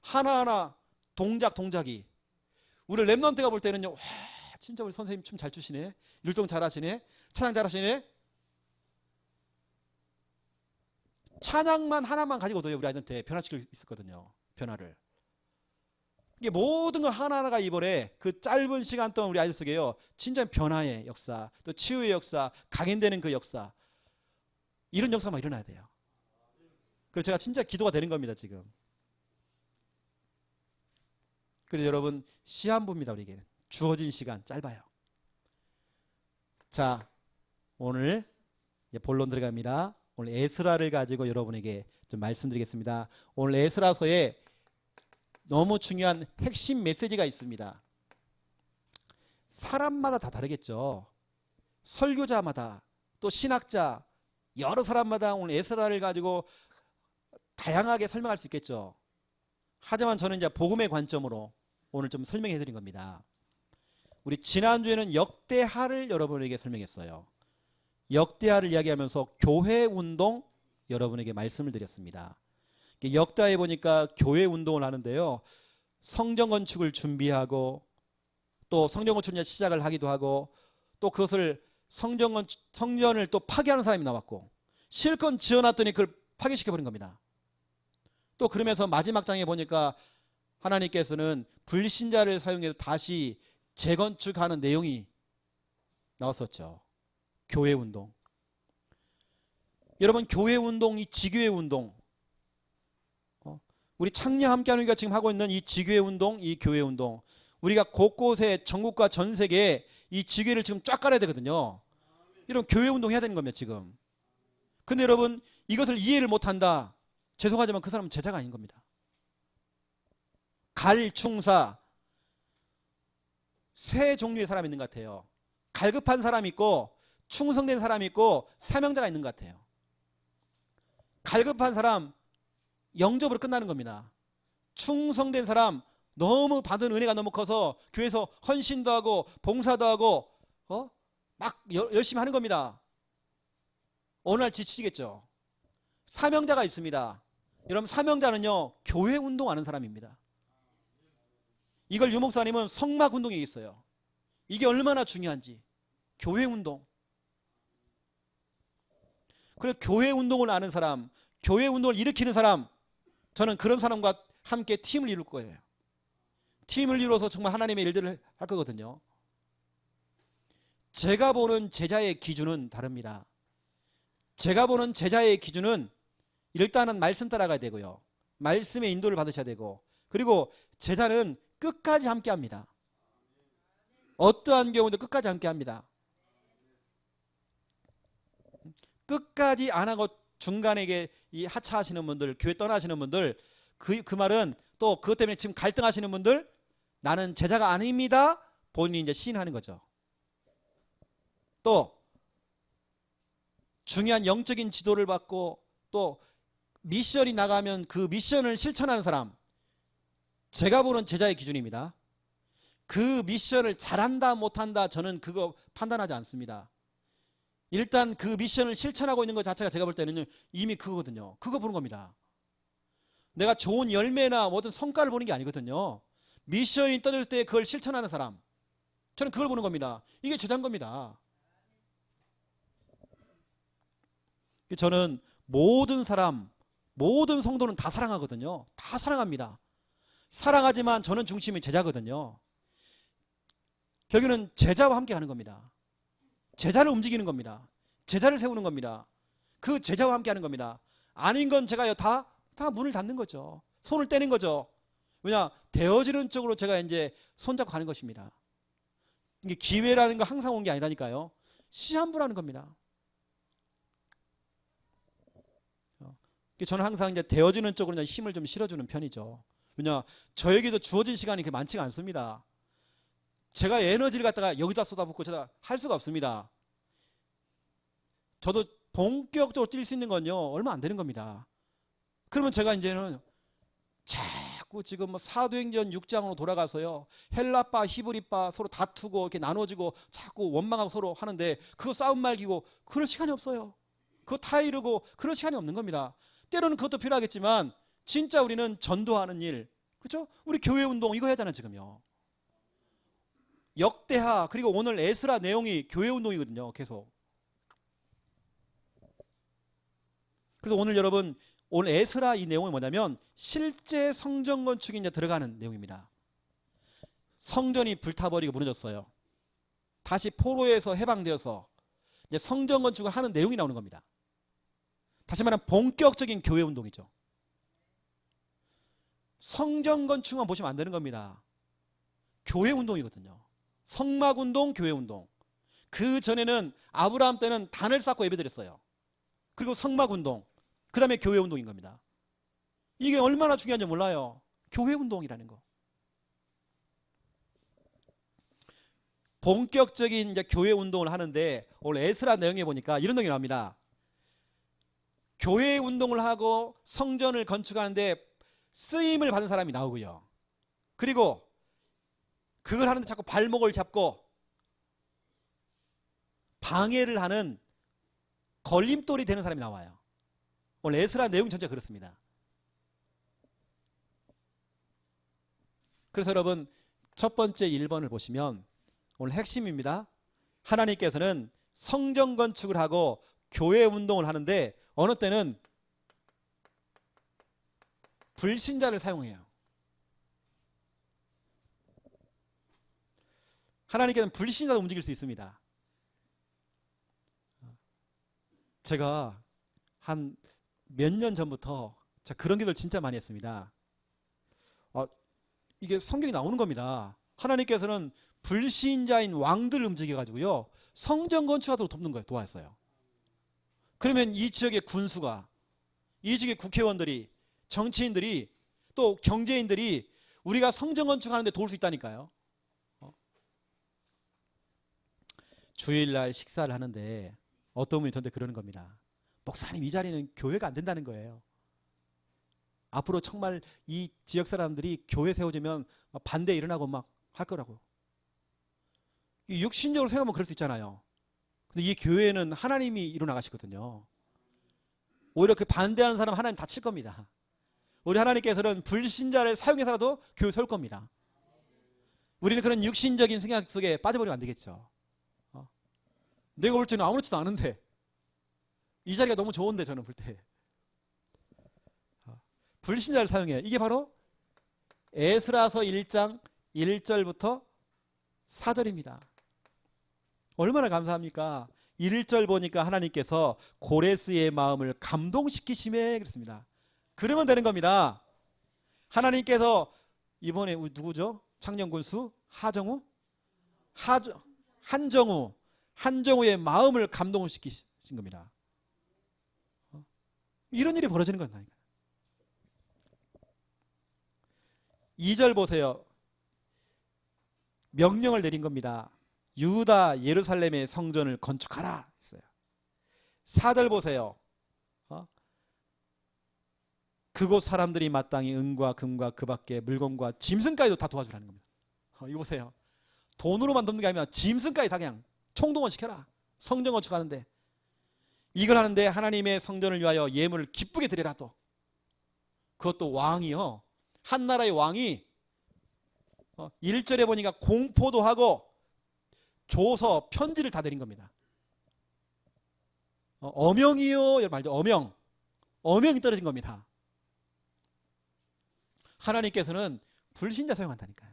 하나하나 동작이 우리 랩런트가 볼 때는요, 와 진짜 우리 선생님 춤 잘 추시네, 율동 잘하시네, 찬양 잘하시네. 찬양만 하나만 가지고도 우리 아이들한테 변화시킬 수 있었거든요. 변화를. 이게 모든 거 하나하나가 이번에 그 짧은 시간 동안 우리 아이들 속에요, 진짜 변화의 역사, 또 치유의 역사, 각인되는 그 역사, 이런 역사만 일어나야 돼요. 그래서 제가 진짜 기도가 되는 겁니다 지금. 그래서 여러분 시한부입니다. 우리에게는 주어진 시간 짧아요. 자, 오늘 이제 본론 들어갑니다. 오늘 에스라를 가지고 여러분에게 좀 말씀드리겠습니다. 오늘 에스라서에 너무 중요한 핵심 메시지가 있습니다. 사람마다 다 다르겠죠. 설교자마다 또 신학자 여러 사람마다 오늘 에스라를 가지고 다양하게 설명할 수 있겠죠. 하지만 저는 이제 복음의 관점으로 오늘 좀 설명해 드린 겁니다. 우리 지난주에는 역대하를 여러분에게 설명했어요. 역대하를 이야기하면서 교회 운동 여러분에게 말씀을 드렸습니다. 역대하에 보니까 교회 운동을 하는데요, 성전 건축을 준비하고 또 성전 건축을 시작을 하기도 하고 또 그것을 성전을 또 파괴하는 사람이 나왔고 실컷 지어놨더니 그걸 파괴시켜버린 겁니다. 또 그러면서 마지막 장에 보니까 하나님께서는 불신자를 사용해서 다시 재건축하는 내용이 나왔었죠. 교회 운동. 여러분 교회 운동, 이 지교회 운동, 우리 창녕 함께하는 우리가 지금 하고 있는 이 지교회 운동, 이 교회 운동, 우리가 곳곳에 전국과 전 세계에 이 지교회를 지금 쫙 깔아야 되거든요. 이런 교회 운동 해야 되는 겁니다 지금. 근데 여러분 이것을 이해를 못한다, 죄송하지만 그 사람은 제자가 아닌 겁니다. 갈충사 세 종류의 사람이 있는 것 같아요. 갈급한 사람이 있고 충성된 사람이 있고 사명자가 있는 것 같아요. 갈급한 사람 영접으로 끝나는 겁니다. 충성된 사람 너무 받은 은혜가 너무 커서 교회에서 헌신도 하고 봉사도 하고 막 열심히 하는 겁니다. 어느 날 지치시겠죠. 사명자가 있습니다. 여러분 사명자는요 교회 운동하는 사람입니다. 이걸 유 목사님은 성막 운동에 있어요. 이게 얼마나 중요한지. 교회 운동. 그래서 교회 운동을 아는 사람, 교회 운동을 일으키는 사람, 저는 그런 사람과 함께 팀을 이룰 거예요. 팀을 이루어서 정말 하나님의 일들을 할 거거든요. 제가 보는 제자의 기준은 다릅니다. 제가 보는 제자의 기준은 일단은 말씀 따라가야 되고요, 말씀의 인도를 받으셔야 되고, 그리고 제자는 끝까지 함께 합니다. 어떠한 경우도 끝까지 함께 합니다. 끝까지 안 하고 중간에 이 하차하시는 분들, 교회 떠나시는 분들, 그 말은 또 그것 때문에 지금 갈등하시는 분들, 나는 제자가 아닙니다, 본인이 이제 시인하는 거죠. 또 중요한 영적인 지도를 받고 또 미션이 나가면 그 미션을 실천하는 사람, 제가 보는 제자의 기준입니다. 그 미션을 잘한다 못한다 저는 그거 판단하지 않습니다. 일단 그 미션을 실천하고 있는 것 자체가 제가 볼 때는 이미 그거거든요. 그거 보는 겁니다. 내가 좋은 열매나 모든 성과를 보는 게 아니거든요. 미션이 떠들 때 그걸 실천하는 사람, 저는 그걸 보는 겁니다. 이게 제자인 겁니다. 저는 모든 사람, 모든 성도는 다 사랑하거든요. 다 사랑합니다. 사랑하지만 저는 중심이 제자거든요. 결국에는 제자와 함께 가는 겁니다. 제자를 움직이는 겁니다. 제자를 세우는 겁니다. 그 제자와 함께 하는 겁니다. 아닌 건 제가요 다 문을 닫는 거죠. 손을 떼는 거죠. 왜냐, 되어지는 쪽으로 제가 이제 손잡고 가는 것입니다. 이게 기회라는 거 항상 온 게 아니라니까요. 시한부라는 겁니다. 저는 항상 이제 되어지는 쪽으로 힘을 좀 실어주는 편이죠. 왜냐, 저에게도 주어진 시간이 그렇게 많지가 않습니다. 제가 에너지를 갖다가 여기다 쏟아붓고 제가 할 수가 없습니다. 저도 본격적으로 뛸 수 있는 건요 얼마 안 되는 겁니다. 그러면 제가 이제는 자꾸 지금 사도행전 6장으로 돌아가서요, 헬라파 히브리파 서로 다투고 이렇게 나눠지고 자꾸 원망하고 서로 하는데 그거 싸움 말기고 그럴 시간이 없어요. 그거 타이르고 그럴 시간이 없는 겁니다. 때로는 그것도 필요하겠지만 진짜 우리는 전도하는 일, 그렇죠? 우리 교회 운동 이거 해야잖아요 지금요. 역대하 그리고 오늘 에스라 내용이 교회 운동이거든요. 계속. 그래서 오늘 여러분 오늘 에스라 이 내용이 뭐냐면 실제 성전 건축이 이제 들어가는 내용입니다. 성전이 불타버리고 무너졌어요. 다시 포로에서 해방되어서 이제 성전 건축을 하는 내용이 나오는 겁니다. 다시 말하면 본격적인 교회 운동이죠. 성전 건축만 보시면 안 되는 겁니다. 교회 운동이거든요. 성막 운동, 교회 운동. 그 전에는 아브라함 때는 단을 쌓고 예배드렸어요. 그리고 성막 운동, 그 다음에 교회 운동인 겁니다. 이게 얼마나 중요한지 몰라요. 교회 운동이라는 거. 본격적인 이제 교회 운동을 하는데 오늘 에스라 내용에 보니까 이런 내용이 나옵니다. 교회 운동을 하고 성전을 건축하는데 쓰임을 받은 사람이 나오고요. 그리고 그걸 하는데 자꾸 발목을 잡고 방해를 하는 걸림돌이 되는 사람이 나와요. 오늘 에스라 내용 전체가 그렇습니다. 그래서 여러분 첫 번째 1번을 보시면 오늘 핵심입니다. 하나님께서는 성전 건축을 하고 교회 운동을 하는데 어느 때는 불신자를 사용해요. 하나님께서는 불신자도 움직일 수 있습니다. 제가 한 몇 년 전부터 그런 기도를 진짜 많이 했습니다. 이게 성경이 나오는 겁니다. 하나님께서는 불신자인 왕들을 움직여가지고요 성전 건축하도록 돕는 거예요. 도왔어요. 그러면 이 지역의 군수가, 이 지역의 국회의원들이, 정치인들이, 또 경제인들이 우리가 성전 건축하는데 도울 수 있다니까요. 주일날 식사를 하는데 어떤 분이 저한테 그러는 겁니다. 목사님, 이 자리는 교회가 안 된다는 거예요. 앞으로 정말 이 지역 사람들이 교회 세워지면 반대 일어나고 막 할 거라고요. 육신적으로 생각하면 그럴 수 있잖아요. 근데 이 교회는 하나님이 이루어나가시거든요. 오히려 그 반대하는 사람 하나님 다칠 겁니다. 우리 하나님께서는 불신자를 사용해서라도 교회 세울 겁니다. 우리는 그런 육신적인 생각 속에 빠져버리면 안 되겠죠. 내가 볼 때는 아무렇지도 않은데 이 자리가 너무 좋은데 저는 볼 때 불신자를 사용해요. 이게 바로 에스라서 1장 1절부터 4절입니다. 얼마나 감사합니까? 1절 보니까 하나님께서 고레스의 마음을 감동시키심에 그랬습니다. 그러면 되는 겁니다. 하나님께서 이번에 누구죠? 창녕군수 하정우? 한정우의 마음을 감동시키신 겁니다. 이런 일이 벌어지는 거예요. 2절 보세요. 명령을 내린 겁니다. 유다 예루살렘의 성전을 건축하라 했어요. 4절 보세요. 그곳 사람들이 마땅히 은과 금과 그 밖에 물건과 짐승까지도 다 도와주라는 겁니다. 이거 보세요. 돈으로만 돕는 게 아니라 짐승까지 다 그냥 총동원 시켜라. 성전 건축하는데 이걸 하는데 하나님의 성전을 위하여 예물을 기쁘게 드리라. 또 그것도 왕이요, 한 나라의 왕이 1절에 보니까 공포도 하고 조서 편지를 다 드린 겁니다. 어명이요 말죠. 어명이 떨어진 겁니다. 하나님께서는 불신자 사용한다니까요.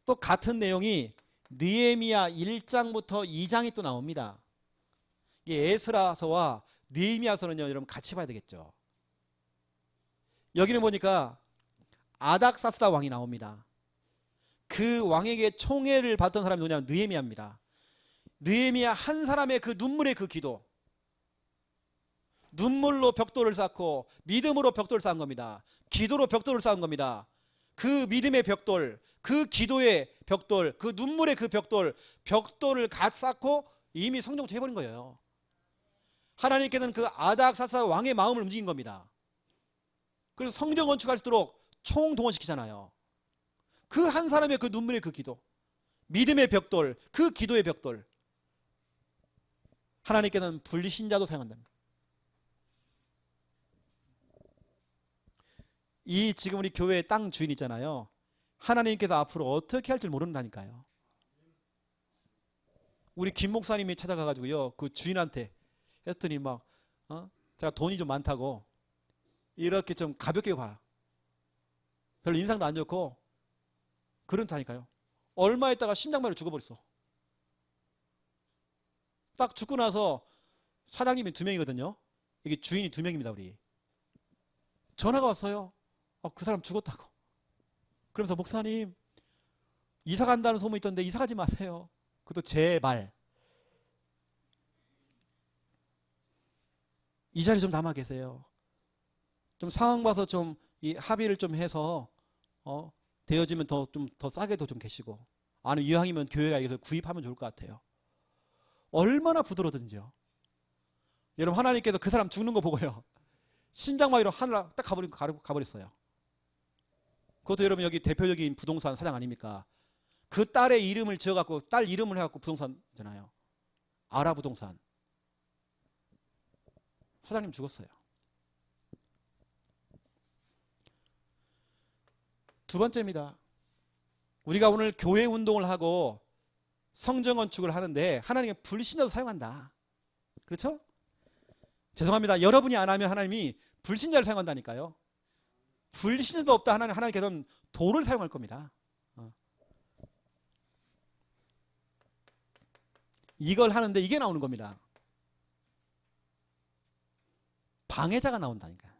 또 같은 내용이 느헤미야 1장부터 2장이 또 나옵니다. 이게 에스라서와 느헤미야서는요 여러분 같이 봐야 되겠죠. 여기는 보니까 아닥사스다 왕이 나옵니다. 그 왕에게 총애를 받던 사람이 누구냐면 느헤미야입니다. 느헤미야 한 사람의 그 눈물의 그 기도, 눈물로 벽돌을 쌓고 믿음으로 벽돌을 쌓은 겁니다. 기도로 벽돌을 쌓은 겁니다. 그 믿음의 벽돌, 그 기도의 벽돌, 그 눈물의 그 벽돌을 쌓고 이미 성전을 해버린 거예요. 하나님께서는 그 아닥사스다 왕의 마음을 움직인 겁니다. 그래서 성전 건축할 수 있도록 총동원시키잖아요. 그 한 사람의 그 눈물의 그 기도, 믿음의 벽돌, 그 기도의 벽돌. 하나님께서는 불신자도 사용한답니다. 이 지금 우리 교회 땅 주인 있잖아요. 하나님께서 앞으로 어떻게 할지 모른다니까요. 우리 김 목사님이 찾아가가지고요, 그 주인한테 했더니 막, 제가 돈이 좀 많다고 이렇게 좀 가볍게 봐. 별로 인상도 안 좋고 그런다니까요. 얼마 있다가 심장마비로 죽어버렸어. 딱 죽고 나서 사장님이 2명이거든요. 이게 주인이 2명입니다. 우리 전화가 왔어요. 그 사람 죽었다고. 그러면서 목사님 이사 간다는 소문이 있던데 이사 가지 마세요. 그것도 제발 이 자리 좀 남아 계세요. 좀 상황 봐서 좀 이 합의를 좀 해서 되어지면 더 싸게도 좀 계시고, 아니면 이왕이면 교회가 이것을 구입하면 좋을 것 같아요. 얼마나 부드러든지요. 여러분, 하나님께서 그 사람 죽는 거 보고요, 심장마비로 하늘 딱 가버렸어요. 그것도 여러분 여기 대표적인 부동산 사장 아닙니까? 그 딸의 이름을 지어갖고, 딸 이름을 해갖고 부동산이잖아요. 아라부동산. 사장님 죽었어요. 두 번째입니다. 우리가 오늘 교회 운동을 하고 성전 건축을 하는데 하나님은 불신자도 사용한다. 그렇죠? 죄송합니다. 여러분이 안 하면 하나님이 불신자를 사용한다니까요. 불신자도 없다. 하나님께서는 돌을 사용할 겁니다. 이걸 하는데 이게 나오는 겁니다. 방해자가 나온다니까요.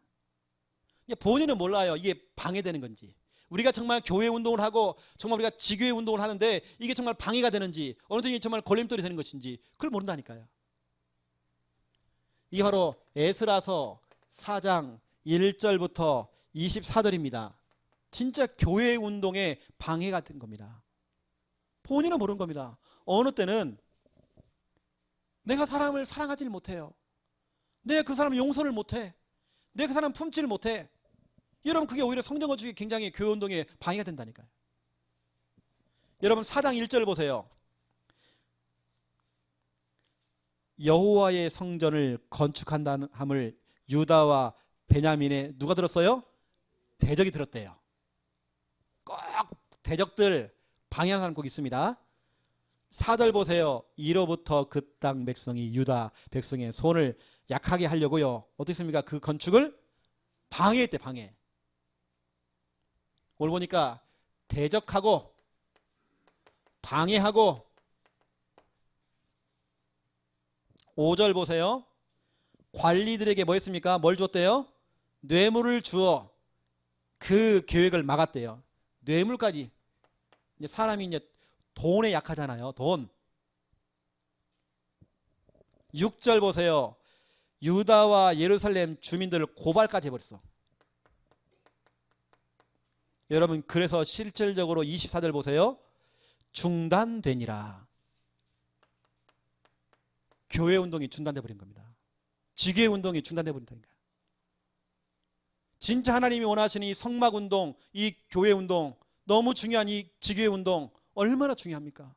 본인은 몰라요. 이게 방해되는 건지. 우리가 정말 교회 운동을 하고 정말 우리가 지교회 운동을 하는데 이게 정말 방해가 되는지, 어느 정도 정말 걸림돌이 되는 것인지 그걸 모른다니까요. 이게 바로 에스라서 4장 1절부터 24절입니다. 진짜 교회 운동의 방해가 된 겁니다. 본인은 모르는 겁니다. 어느 때는 내가 사람을 사랑하지 못해요. 내가 그 사람을 용서를 못해. 내가 그 사람 품지를 못해. 여러분, 그게 오히려 성전 건축이 굉장히 교회 운동에 방해가 된다니까요. 여러분 4장 1절 보세요. 여호와의 성전을 건축한다는 함을 유다와 베냐민에 누가 들었어요? 대적이 들었대요. 꼭 대적들 방해하는 사람 꼭 있습니다. 4절 보세요. 이로부터 그 땅 백성이 유다 백성의 손을 약하게 하려고요, 어떻습니까? 그 건축을 방해했대. 방해. 오늘 보니까 대적하고 방해하고. 5절 보세요. 관리들에게 뭐 했습니까? 뭘 줬대요? 뇌물을 주어 그 계획을 막았대요. 뇌물까지. 이제 사람이 이제 돈에 약하잖아요. 돈. 6절 보세요. 유다와 예루살렘 주민들을 고발까지 해버렸어. 여러분, 그래서 실질적으로 24절 보세요. 중단되니라. 교회 운동이 중단돼 버린 겁니다. 지교회 운동이 중단돼 버린다니까. 진짜 하나님이 원하시는 이 성막 운동, 이 교회 운동, 너무 중요한 이 지교회 운동 얼마나 중요합니까?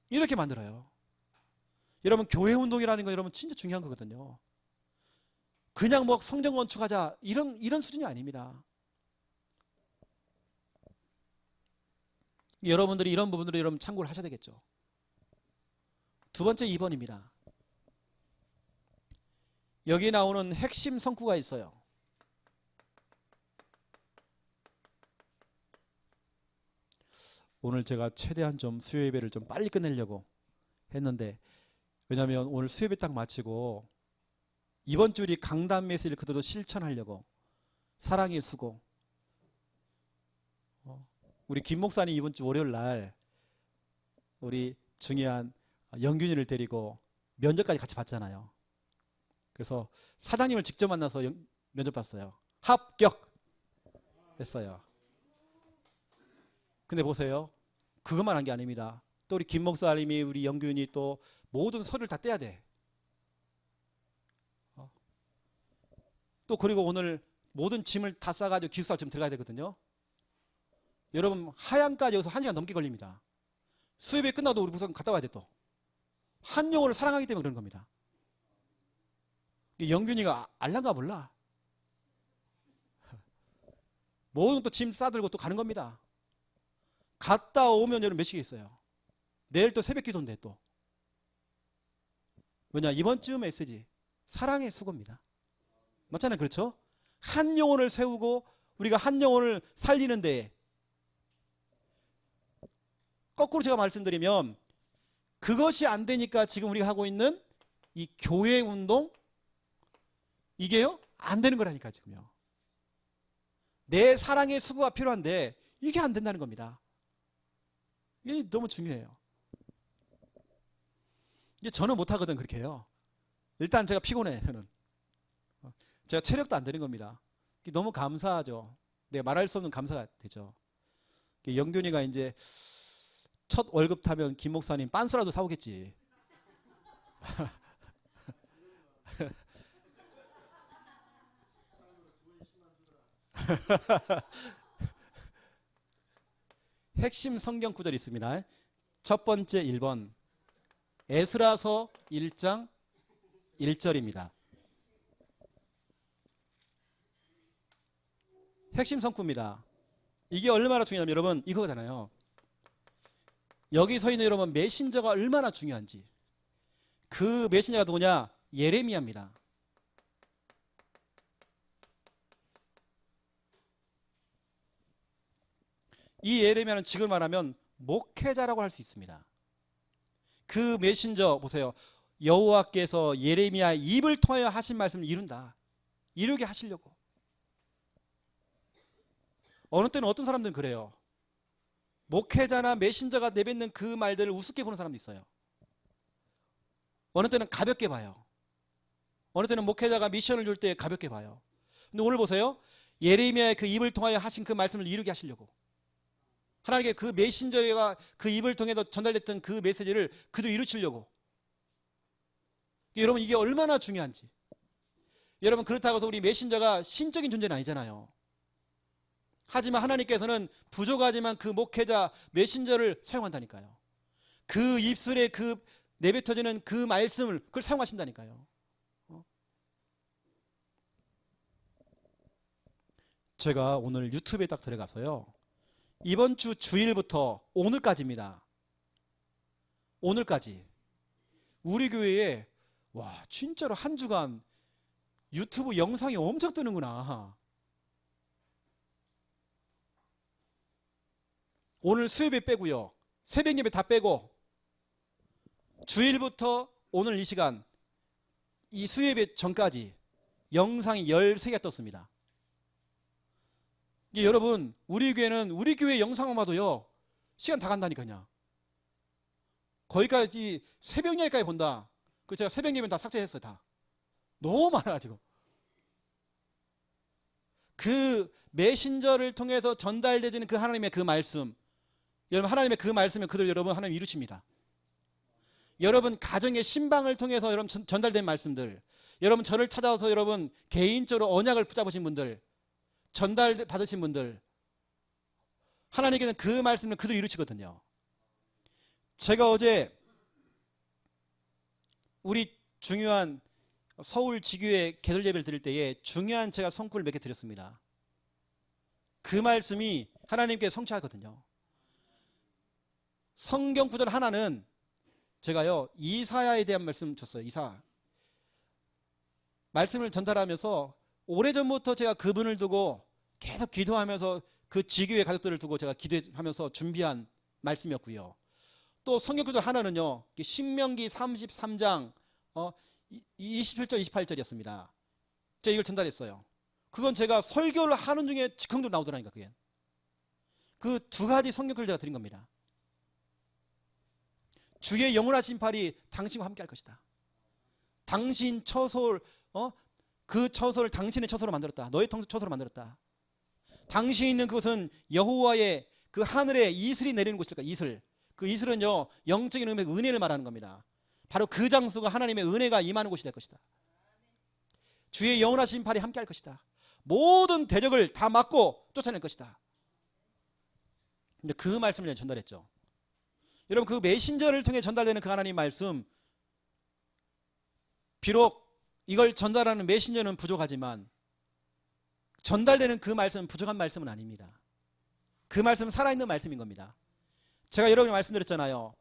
이렇게 만들어요. 여러분, 교회 운동이라는 건 여러분 진짜 중요한 거거든요. 그냥 뭐 성전 건축하자 이런 수준이 아닙니다. 여러분들이 이런 부분들을 여러분 참고를 하셔야 되겠죠. 두 번째 2번입니다. 여기 나오는 핵심 성구가 있어요. 오늘 제가 최대한 좀 수요 예배를 좀 빨리 끝내려고 했는데, 왜냐하면 오늘 수요 예배 딱 마치고 이번 주일이 강단 메시지를 그대로 실천하려고. 사랑의 수고. 우리 김 목사님 이번 주 월요일 날 우리 중요한 영균이를 데리고 면접까지 같이 봤잖아요. 그래서 사장님을 직접 만나서 면접 봤어요. 합격 했어요. 근데 보세요. 그것만 한 게 아닙니다. 또 우리 김 목사님이 우리 영균이 또 모든 서류를 다 떼야 돼. 또 그리고 오늘 모든 짐을 다 싸가지고 기숙사 좀 들어가야 되거든요. 여러분, 하양까지 여기서 1시간 넘게 걸립니다. 수협이 끝나도 우리 우선 갔다 와야 돼. 또 한 영혼을 사랑하기 때문에 그런 겁니다. 영균이가 알란가 몰라. 모든 또 짐 싸들고 또 가는 겁니다. 갔다 오면 여러분 몇 시겠어요? 내일 또 새벽 기도인데 또. 왜냐? 이번 주 메시지 사랑의 수고입니다. 맞잖아요. 그렇죠? 한 영혼을 세우고 우리가 한 영혼을 살리는데, 거꾸로 제가 말씀드리면 그것이 안 되니까 지금 우리가 하고 있는 이 교회 운동, 이게요 안 되는 거라니까. 지금요 내 사랑의 수고가 필요한데 이게 안 된다는 겁니다. 이게 너무 중요해요. 이게 저는 못하거든. 그렇게 해요. 일단 제가 피곤해. 저는 제가 체력도 안 되는 겁니다. 너무 감사하죠. 내가 말할 수 없는 감사가 되죠. 영균이가 이제 첫 월급 타면 김 목사님 빤스라도 사오겠지. 핵심 성경 구절이 있습니다. 첫 번째 1번 에스라서 1장 1절입니다. 핵심 성구입니다. 이게 얼마나 중요하냐면 여러분 이거잖아요. 여기 서 있는 여러분 메신저가 얼마나 중요한지. 그 메신저가 누구냐? 예레미야입니다. 이 예레미야는 지금 말하면 목회자라고 할 수 있습니다. 그 메신저 보세요. 여호와께서 예레미야의 입을 통하여 하신 말씀을 이룬다. 이루게 하시려고. 어느 때는 어떤 사람들은 그래요. 목회자나 메신저가 내뱉는 그 말들을 우습게 보는 사람도 있어요. 어느 때는 가볍게 봐요. 어느 때는 목회자가 미션을 줄 때 가볍게 봐요. 근데 오늘 보세요. 예레미야의 그 입을 통하여 하신 그 말씀을 이루게 하시려고. 하나님께 그 메신저가 그 입을 통해서 전달됐던 그 메시지를 그대로 이루시려고. 여러분 이게 얼마나 중요한지. 여러분 그렇다고 해서 우리 메신저가 신적인 존재는 아니잖아요. 하지만 하나님께서는 부족하지만 그 목회자 메신저를 사용한다니까요. 그 입술에 그 내뱉어지는 그 말씀을 그걸 사용하신다니까요. 제가 오늘 유튜브에 딱 들어가서요. 이번 주 주일부터 오늘까지입니다. 오늘까지 우리 교회에 와 진짜로 한 주간 유튜브 영상이 엄청 뜨는구나. 오늘 수요일에 빼고요. 새벽 예배 다 빼고 주일부터 오늘 이 시간 이 수요일에 전까지 영상이 13개 떴습니다. 이게 여러분 우리 교회는 우리 교회 영상만 봐도요 시간 다 간다니까요. 거기까지 새벽 예배까지 본다. 그 제가 새벽 예배는 다 삭제했어요. 다 너무 많아가지고. 그 메신저를 통해서 전달되는 그 하나님의 그 말씀, 여러분 하나님의 그 말씀을 그대로 여러분 하나님 이루십니다. 여러분 가정의 신방을 통해서 여러분 전달된 말씀들, 여러분 저를 찾아와서 여러분 개인적으로 언약을 붙잡으신 분들, 전달 받으신 분들, 하나님께는 그 말씀을 그대로 이루시거든요. 제가 어제 우리 중요한 서울 지교회 개설 예배를 드릴 때에 중요한 제가 성구를 몇 개 드렸습니다. 그 말씀이 하나님께 성취하거든요. 성경 구절 하나는 제가요 이사야에 대한 말씀 줬어요. 이사 말씀을 전달하면서 오래전부터 제가 그분을 두고 계속 기도하면서 그 지교회 가족들을 두고 제가 기도하면서 준비한 말씀이었고요. 또 성경 구절 하나는요 신명기 33장 27절 28절이었습니다. 제가 이걸 전달했어요. 그건 제가 설교를 하는 중에 즉흥적으로 나오더라니까. 그게 그 두 가지 성경을 제가 드린 겁니다. 주의 영원하신 팔이 당신과 함께 할 것이다. 당신 처소를 그 처소를 당신의 처소로 만들었다. 너의 처소로 만들었다. 당신이 있는 그것은 여호와의 그 하늘에 이슬이 내리는 곳일까. 이슬. 그 이슬은요 영적인 의미의 은혜를 말하는 겁니다. 바로 그 장소가 하나님의 은혜가 임하는 곳이 될 것이다. 주의 영원하신 팔이 함께 할 것이다. 모든 대적을 다 막고 쫓아낼 것이다. 근데 그 말씀을 제가 전달했죠. 여러분 그 메신저를 통해 전달되는 그 하나님 말씀, 비록 이걸 전달하는 메신저는 부족하지만 전달되는 그 말씀은 부족한 말씀은 아닙니다. 그 말씀은 살아있는 말씀인 겁니다. 제가 여러분이 말씀드렸잖아요.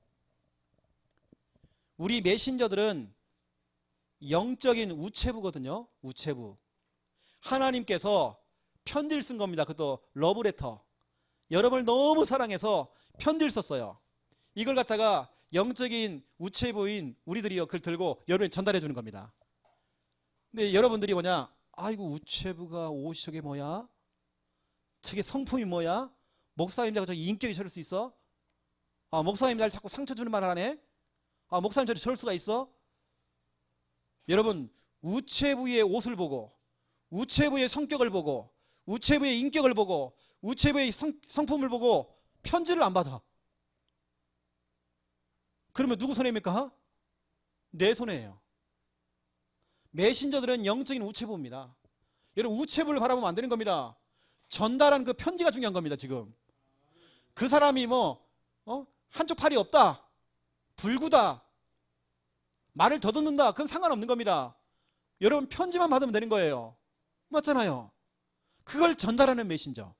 우리 메신저들은 영적인 우체부거든요. 우체부. 하나님께서 편지를 쓴 겁니다. 그것도 러브레터. 여러분을 너무 사랑해서 편지를 썼어요. 이걸 갖다가 영적인 우체부인 우리들이요, 그걸 들고 여러분이 전달해 주는 겁니다. 근데 여러분들이 뭐냐? 아이고, 우체부가 옷이 저게 뭐야? 저게 성품이 뭐야? 목사님들 저기 인격이 저럴 수 있어? 아, 목사님 날 자꾸 상처 주는 말 하네? 아, 목사님 저럴 수가 있어? 여러분, 우체부의 옷을 보고, 우체부의 성격을 보고, 우체부의 인격을 보고, 우체부의 성품을 보고 편지를 안 받아. 그러면 누구 손해입니까? 내 손해예요. 메신저들은 영적인 우체부입니다. 여러분, 우체부를 바라보면 안 되는 겁니다. 전달한 그 편지가 중요한 겁니다. 지금 그 사람이 한쪽 팔이 없다, 불구다, 말을 더듬는다, 그건 상관없는 겁니다. 여러분, 편지만 받으면 되는 거예요. 맞잖아요. 그걸 전달하는 메신저.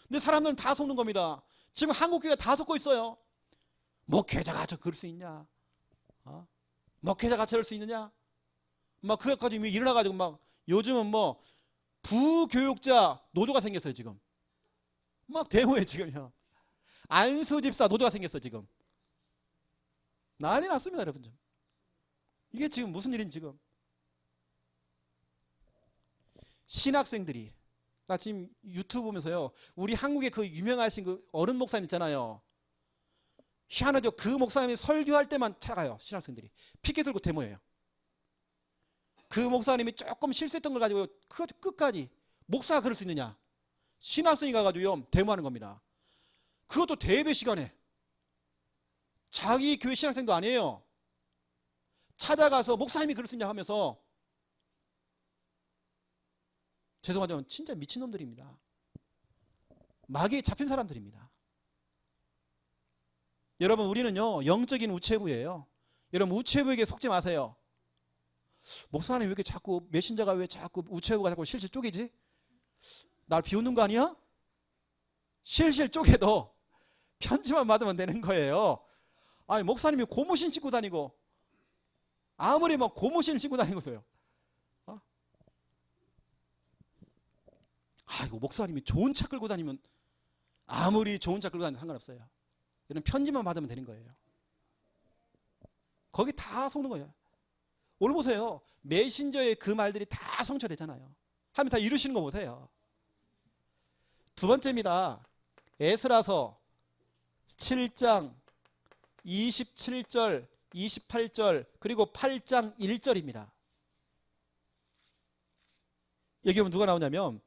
근데 사람들은 다 속는 겁니다. 지금 한국교회가 다 속고 있어요. 목회자가 저 그럴 수 있냐? 목회자가 저럴 수 있느냐? 막 그것까지 이미 일어나가지고 막 요즘은 부교육자 노조가 생겼어요. 지금 막 데모에 지금요. 안수 집사 노조가 생겼어. 지금 난리 났습니다, 여러분. 이게 지금 무슨 일인지. 지금 신학생들이, 나 지금 유튜브 보면서요, 우리 한국에 그 유명하신 그 어른 목사님 있잖아요. 희한하죠. 그 목사님이 설교할 때만 찾아가요. 신학생들이 피켓 들고 데모해요. 그 목사님이 조금 실수했던 걸 가지고 끝까지 목사가 그럴 수 있느냐? 신학생이 가가지고 데모하는 겁니다. 그것도 대예배 시간에. 자기 교회 신학생도 아니에요. 찾아가서 목사님이 그럴 수 있냐 하면서. 죄송하지만 진짜 미친놈들입니다. 마귀에 잡힌 사람들입니다. 여러분, 우리는요, 영적인 우체부예요. 여러분, 우체부에게 속지 마세요. 목사님 왜 이렇게 자꾸, 메신저가 왜 자꾸 우체부가 자꾸 실실 쪼개지? 날 비웃는 거 아니야? 실실 쪼개도 편지만 받으면 되는 거예요. 아니, 목사님이 고무신 신고 다니고, 아무리 고무신 신고 다니고서요. 아이고, 목사님이 좋은 차 끌고 다니면, 아무리 좋은 차 끌고 다니면 상관없어요. 이런 편지만 받으면 되는 거예요. 거기 다 속는 거예요. 오늘 보세요. 메신저의 그 말들이 다 성취되잖아요. 하면 다 이루시는 거 보세요. 두 번째입니다. 에스라서 7장 27절, 28절, 그리고 8장 1절입니다. 여기 보면 누가 나오냐면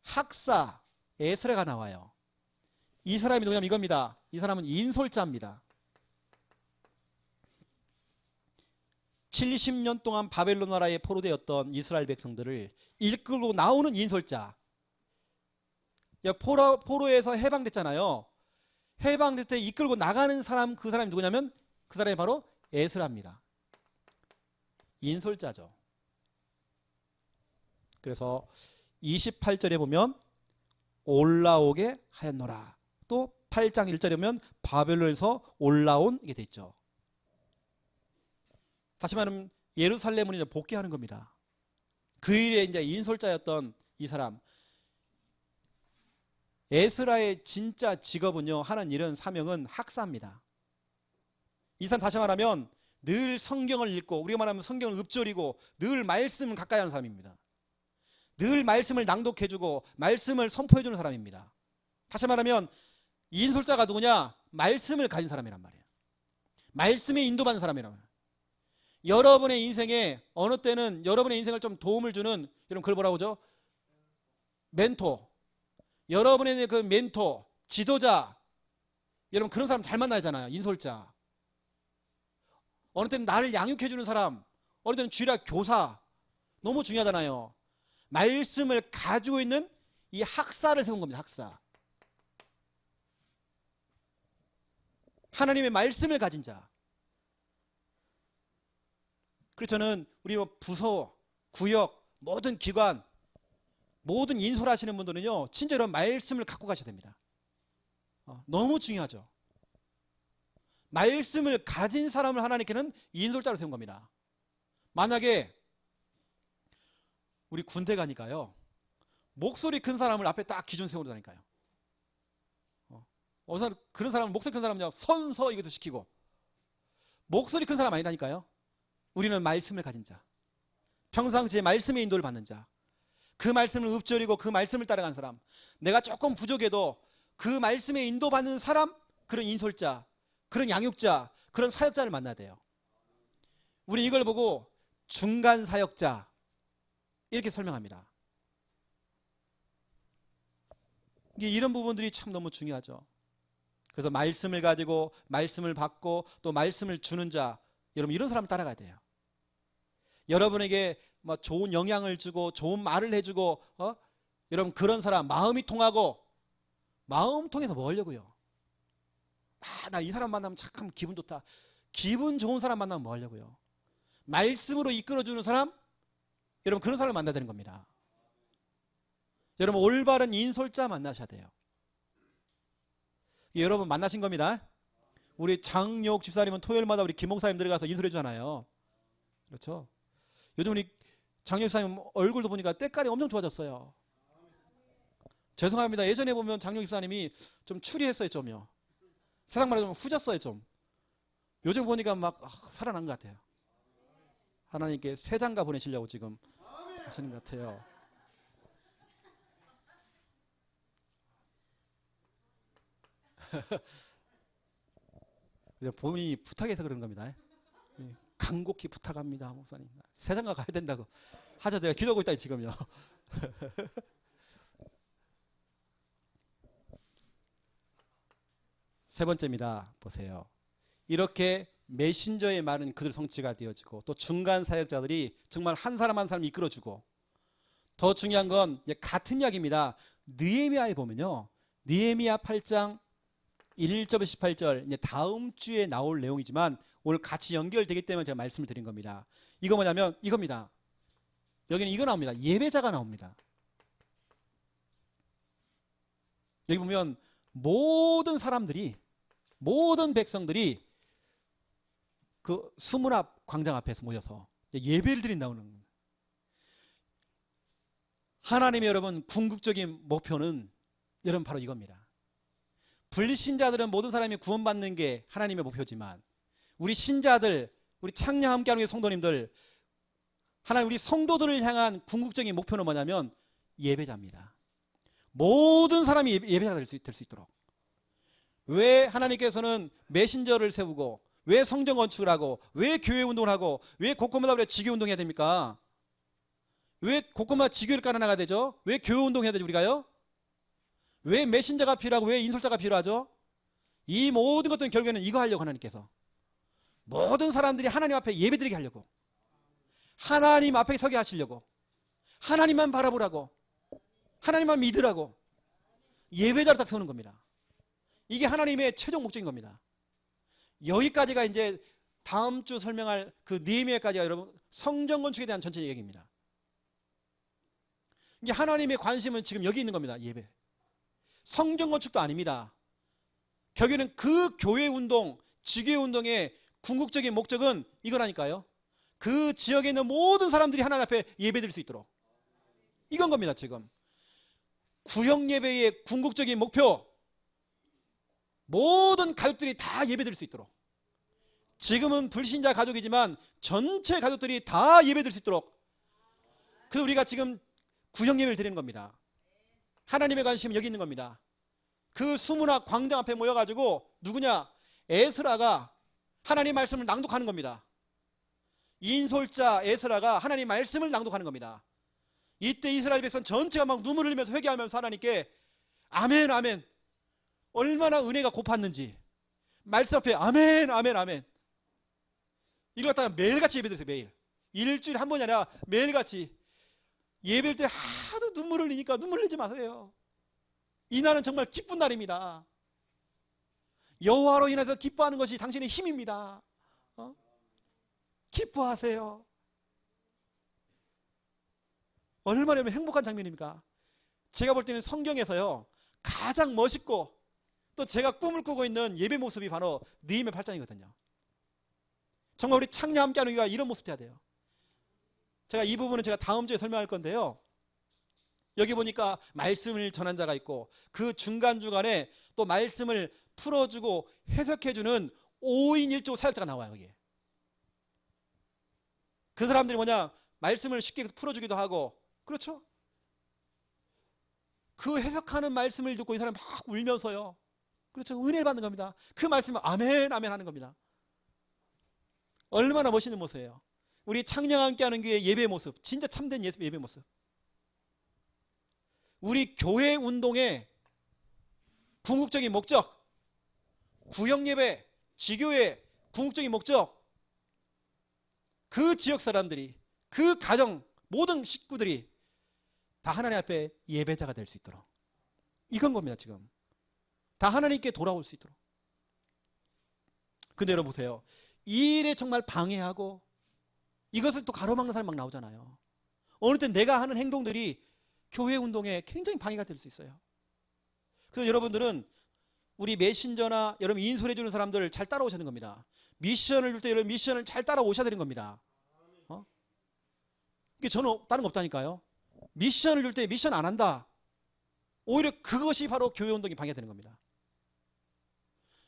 학사 에스라가 나와요. 이 사람이 누구냐면 이겁니다. 이 사람은 인솔자입니다. 70년 동안 바벨론 나라에 포로되었던 이스라엘 백성들을 이끌고 나오는 인솔자. 포로에서 해방됐잖아요. 해방될 때 이끌고 나가는 사람, 그 사람이 누구냐면 그 사람이 바로 에스라입니다. 인솔자죠. 그래서 28절에 보면 올라오게 하였노라. 또 8장 1절에 보면 바벨론에서 올라온, 이게 돼 있죠. 다시 말하면 예루살렘을 이제 복귀하는 겁니다. 그 일에 이제 인솔자였던 이 사람. 에스라의 진짜 직업은요, 하는 일은, 사명은 학사입니다. 이 사람 다시 말하면 늘 성경을 읽고, 우리가 말하면 성경을 읊조리고 늘 말씀을 가까이 하는 사람입니다. 늘 말씀을 낭독해주고 말씀을 선포해주는 사람입니다. 다시 말하면 인솔자가 누구냐? 말씀을 가진 사람이란 말이에요. 말씀에 인도받는 사람이란 말이에요. 여러분의 인생에 어느 때는 여러분의 인생을 좀 도움을 주는, 여러분 그걸 뭐라고 하죠? 멘토. 여러분의 그 멘토, 지도자, 여러분 그런 사람 잘 만나잖아요. 인솔자. 어느 때는 나를 양육해주는 사람, 어느 때는 쥐락 교사. 너무 중요하잖아요. 말씀을 가지고 있는 이 학사를 세운 겁니다. 학사. 하나님의 말씀을 가진 자. 그래서 저는 우리 부서, 구역, 모든 기관, 모든 인솔하시는 분들은요, 진짜 이런 말씀을 갖고 가셔야 됩니다. 너무 중요하죠. 말씀을 가진 사람을 하나님께는 인솔자로 세운 겁니다. 만약에 우리 군대 가니까요, 목소리 큰 사람을 앞에 딱 기준 세우다니까요. 그런 사람은 목소리 큰 사람은요, 선서 이것도 시키고, 목소리 큰 사람 아니라니까요. 우리는 말씀을 가진 자, 평상시에 말씀의 인도를 받는 자, 그 말씀을 읊조리고 그 말씀을 따라가는 사람, 내가 조금 부족해도 그 말씀에 인도받는 사람, 그런 인솔자, 그런 양육자, 그런 사역자를 만나야 돼요. 우리 이걸 보고 중간 사역자 이렇게 설명합니다. 이런 부분들이 참 너무 중요하죠. 그래서 말씀을 가지고 말씀을 받고 또 말씀을 주는 자, 여러분 이런 사람을 따라가야 돼요. 여러분에게 좋은 영향을 주고 좋은 말을 해주고 여러분 그런 사람, 마음이 통하고, 마음 통해서 뭐 하려고요? 나 이 사람 만나면 참 기분 좋다. 기분 좋은 사람 만나면 뭐 하려고요? 말씀으로 이끌어주는 사람, 여러분 그런 사람을 만나야 되는 겁니다. 여러분 올바른 인솔자 만나셔야 돼요. 여러분 만나신 겁니다. 우리 장yok 집사님은 토요일마다 우리 김목사님 들어가서 인솔해 주잖아요. 그렇죠? 요즘 우리 장yok 집사님 얼굴도 보니까 때깔이 엄청 좋아졌어요. 죄송합니다. 예전에 보면 장yok 집사님이 좀 추리했어요, 좀요. 세상 말하자면 후졌어요, 좀. 요즘 보니까 막 살아난 것 같아요. 하나님께 새 장가 보내시려고 지금 하시는 것 같아요. 본인이 부탁해서 그런 겁니다. 간곡히 부탁합니다, 목사님. 새 장가 가야 된다고 하죠. 내가 기도하고 있다 지금요. 세 번째입니다. 보세요. 이렇게 메신저의 말은 그들 성취가 되어지고, 또 중간 사역자들이 정말 한 사람 한 사람 이끌어주고, 더 중요한 건 같은 이야기입니다. 느헤미야에 보면요, 느헤미야 8장 1절에서 18절, 이제 다음 주에 나올 내용이지만 오늘 같이 연결되기 때문에 제가 말씀을 드린 겁니다. 이거 뭐냐면 이겁니다. 여기는 이거 나옵니다. 예배자가 나옵니다. 여기 보면 모든 사람들이, 모든 백성들이 그 수문 앞 광장 앞에서 모여서 예배를 드린다는 겁니다. 하나님의 여러분 궁극적인 목표는 여러분 바로 이겁니다. 불신자들은 모든 사람이 구원받는 게 하나님의 목표지만, 우리 신자들, 우리 창녕 함께하는 성도님들, 하나님 우리 성도들을 향한 궁극적인 목표는 뭐냐면 예배자입니다. 모든 사람이 예배자가 될 수 있도록. 왜 하나님께서는 메신저를 세우고, 왜 성전 건축을 하고, 왜 교회 운동을 하고, 왜 곳곳마다 우리가 지교 운동해야 됩니까? 왜 곳곳마다 지교를 깔아나가야 되죠? 왜 교회 운동해야 되죠, 우리가요? 왜 메신저가 필요하고 왜 인솔자가 필요하죠? 이 모든 것들은 결국에는 이거 하려고, 하나님께서 모든 사람들이 하나님 앞에 예배드리게 하려고, 하나님 앞에 서게 하시려고, 하나님만 바라보라고, 하나님만 믿으라고 예배자를 딱 세우는 겁니다. 이게 하나님의 최종 목적인 겁니다. 여기까지가 이제 다음 주 설명할 그 느헤미야까지가 여러분 성전 건축에 대한 전체 얘기입니다. 이게 하나님의 관심은 지금 여기 있는 겁니다. 예배. 성전 건축도 아닙니다. 결국에는 그 교회 운동, 지교회 운동의 궁극적인 목적은 이거라니까요. 그 지역에 있는 모든 사람들이 하나님 앞에 예배드릴 수 있도록, 이건 겁니다. 지금 구역 예배의 궁극적인 목표, 모든 가족들이 다 예배드릴 수 있도록, 지금은 불신자 가족이지만 전체 가족들이 다 예배드릴 수 있도록, 그래서 우리가 지금 구역 예배를 드리는 겁니다. 하나님의 관심은 여기 있는 겁니다. 그 수문학 광장 앞에 모여가지고 누구냐? 에스라가 하나님 말씀을 낭독하는 겁니다. 인솔자 에스라가 하나님 말씀을 낭독하는 겁니다. 이때 이스라엘 백성 전체가 막 눈물을 흘리면서 회개하면서 하나님께 아멘 아멘, 얼마나 은혜가 고팠는지 말씀 앞에 아멘 아멘 아멘, 이걸 갖다가 매일같이 예배드리세요. 매일, 일주일에 한 번이 아니라 매일같이 예배할 때 하도 눈물을 흘리니까 눈물 흘리지 마세요. 이 날은 정말 기쁜 날입니다. 여호와로 인해서 기뻐하는 것이 당신의 힘입니다. 기뻐하세요. 얼마나 행복한 장면입니까? 제가 볼 때는 성경에서요 가장 멋있고 또 제가 꿈을 꾸고 있는 예배 모습이 바로 느헤미야 8장이거든요. 정말 우리 창녀 함께하는 교회가 이런 모습 돼야 돼요. 제가 이 부분은 제가 다음 주에 설명할 건데요. 여기 보니까 말씀을 전한 자가 있고 그 중간중간에 또 말씀을 풀어주고 해석해주는 5인 1조 사역자가 나와요. 여기. 그 사람들이 뭐냐? 말씀을 쉽게 풀어주기도 하고, 그렇죠? 그 해석하는 말씀을 듣고 이 사람이 막 울면서요, 그렇죠? 은혜를 받는 겁니다. 그 말씀을 아멘 아멘 하는 겁니다. 얼마나 멋있는 모습이에요. 우리 창녀와 함께하는 교회 예배 모습, 진짜 참된 예배 모습. 우리 교회 운동의 궁극적인 목적, 구역예배, 지교회 궁극적인 목적, 그 지역 사람들이, 그 가정 모든 식구들이 다 하나님 앞에 예배자가 될 수 있도록, 이건 겁니다. 지금 다 하나님께 돌아올 수 있도록. 근데 여러분 보세요, 이 일에 정말 방해하고 이것을 또 가로막는 사람이 막 나오잖아요. 어느 때 내가 하는 행동들이 교회 운동에 굉장히 방해가 될 수 있어요. 그래서 여러분들은 우리 메신저나 여러분 인솔해 주는 사람들 잘 따라오셔야 되는 겁니다. 미션을 줄 때 여러분 미션을 잘 따라오셔야 되는 겁니다. 이게 저는 다른 거 없다니까요. 미션을 줄 때 미션 안 한다, 오히려 그것이 바로 교회 운동이 방해되는 겁니다.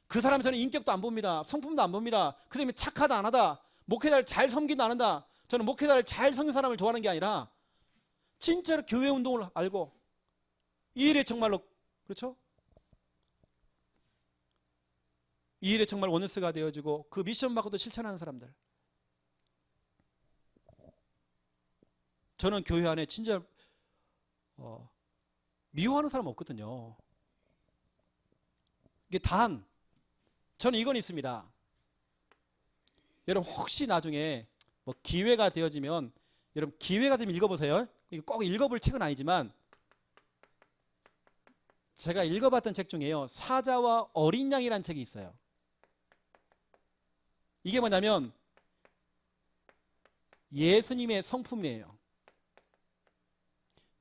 그 사람이 저는 인격도 안 봅니다. 성품도 안 봅니다. 그 사람이 착하다 안 하다, 목회자를 잘 섬긴다 안 한다, 저는 목회자를 잘 섬긴 사람을 좋아하는 게 아니라 진짜로 교회 운동을 알고 이 일에 정말로, 그렇죠? 이 일에 정말 원너스가 되어지고 그 미션 받고도 실천하는 사람들. 저는 교회 안에 진짜 미워하는 사람 없거든요. 이게 단 저는 이건 있습니다. 여러분 혹시 나중에 뭐 기회가 되어지면 여러분 기회가 되면 읽어보세요. 이거 꼭 읽어볼 책은 아니지만 제가 읽어봤던 책 중에요, 사자와 어린 양이라는 책이 있어요. 이게 뭐냐면 예수님의 성품이에요.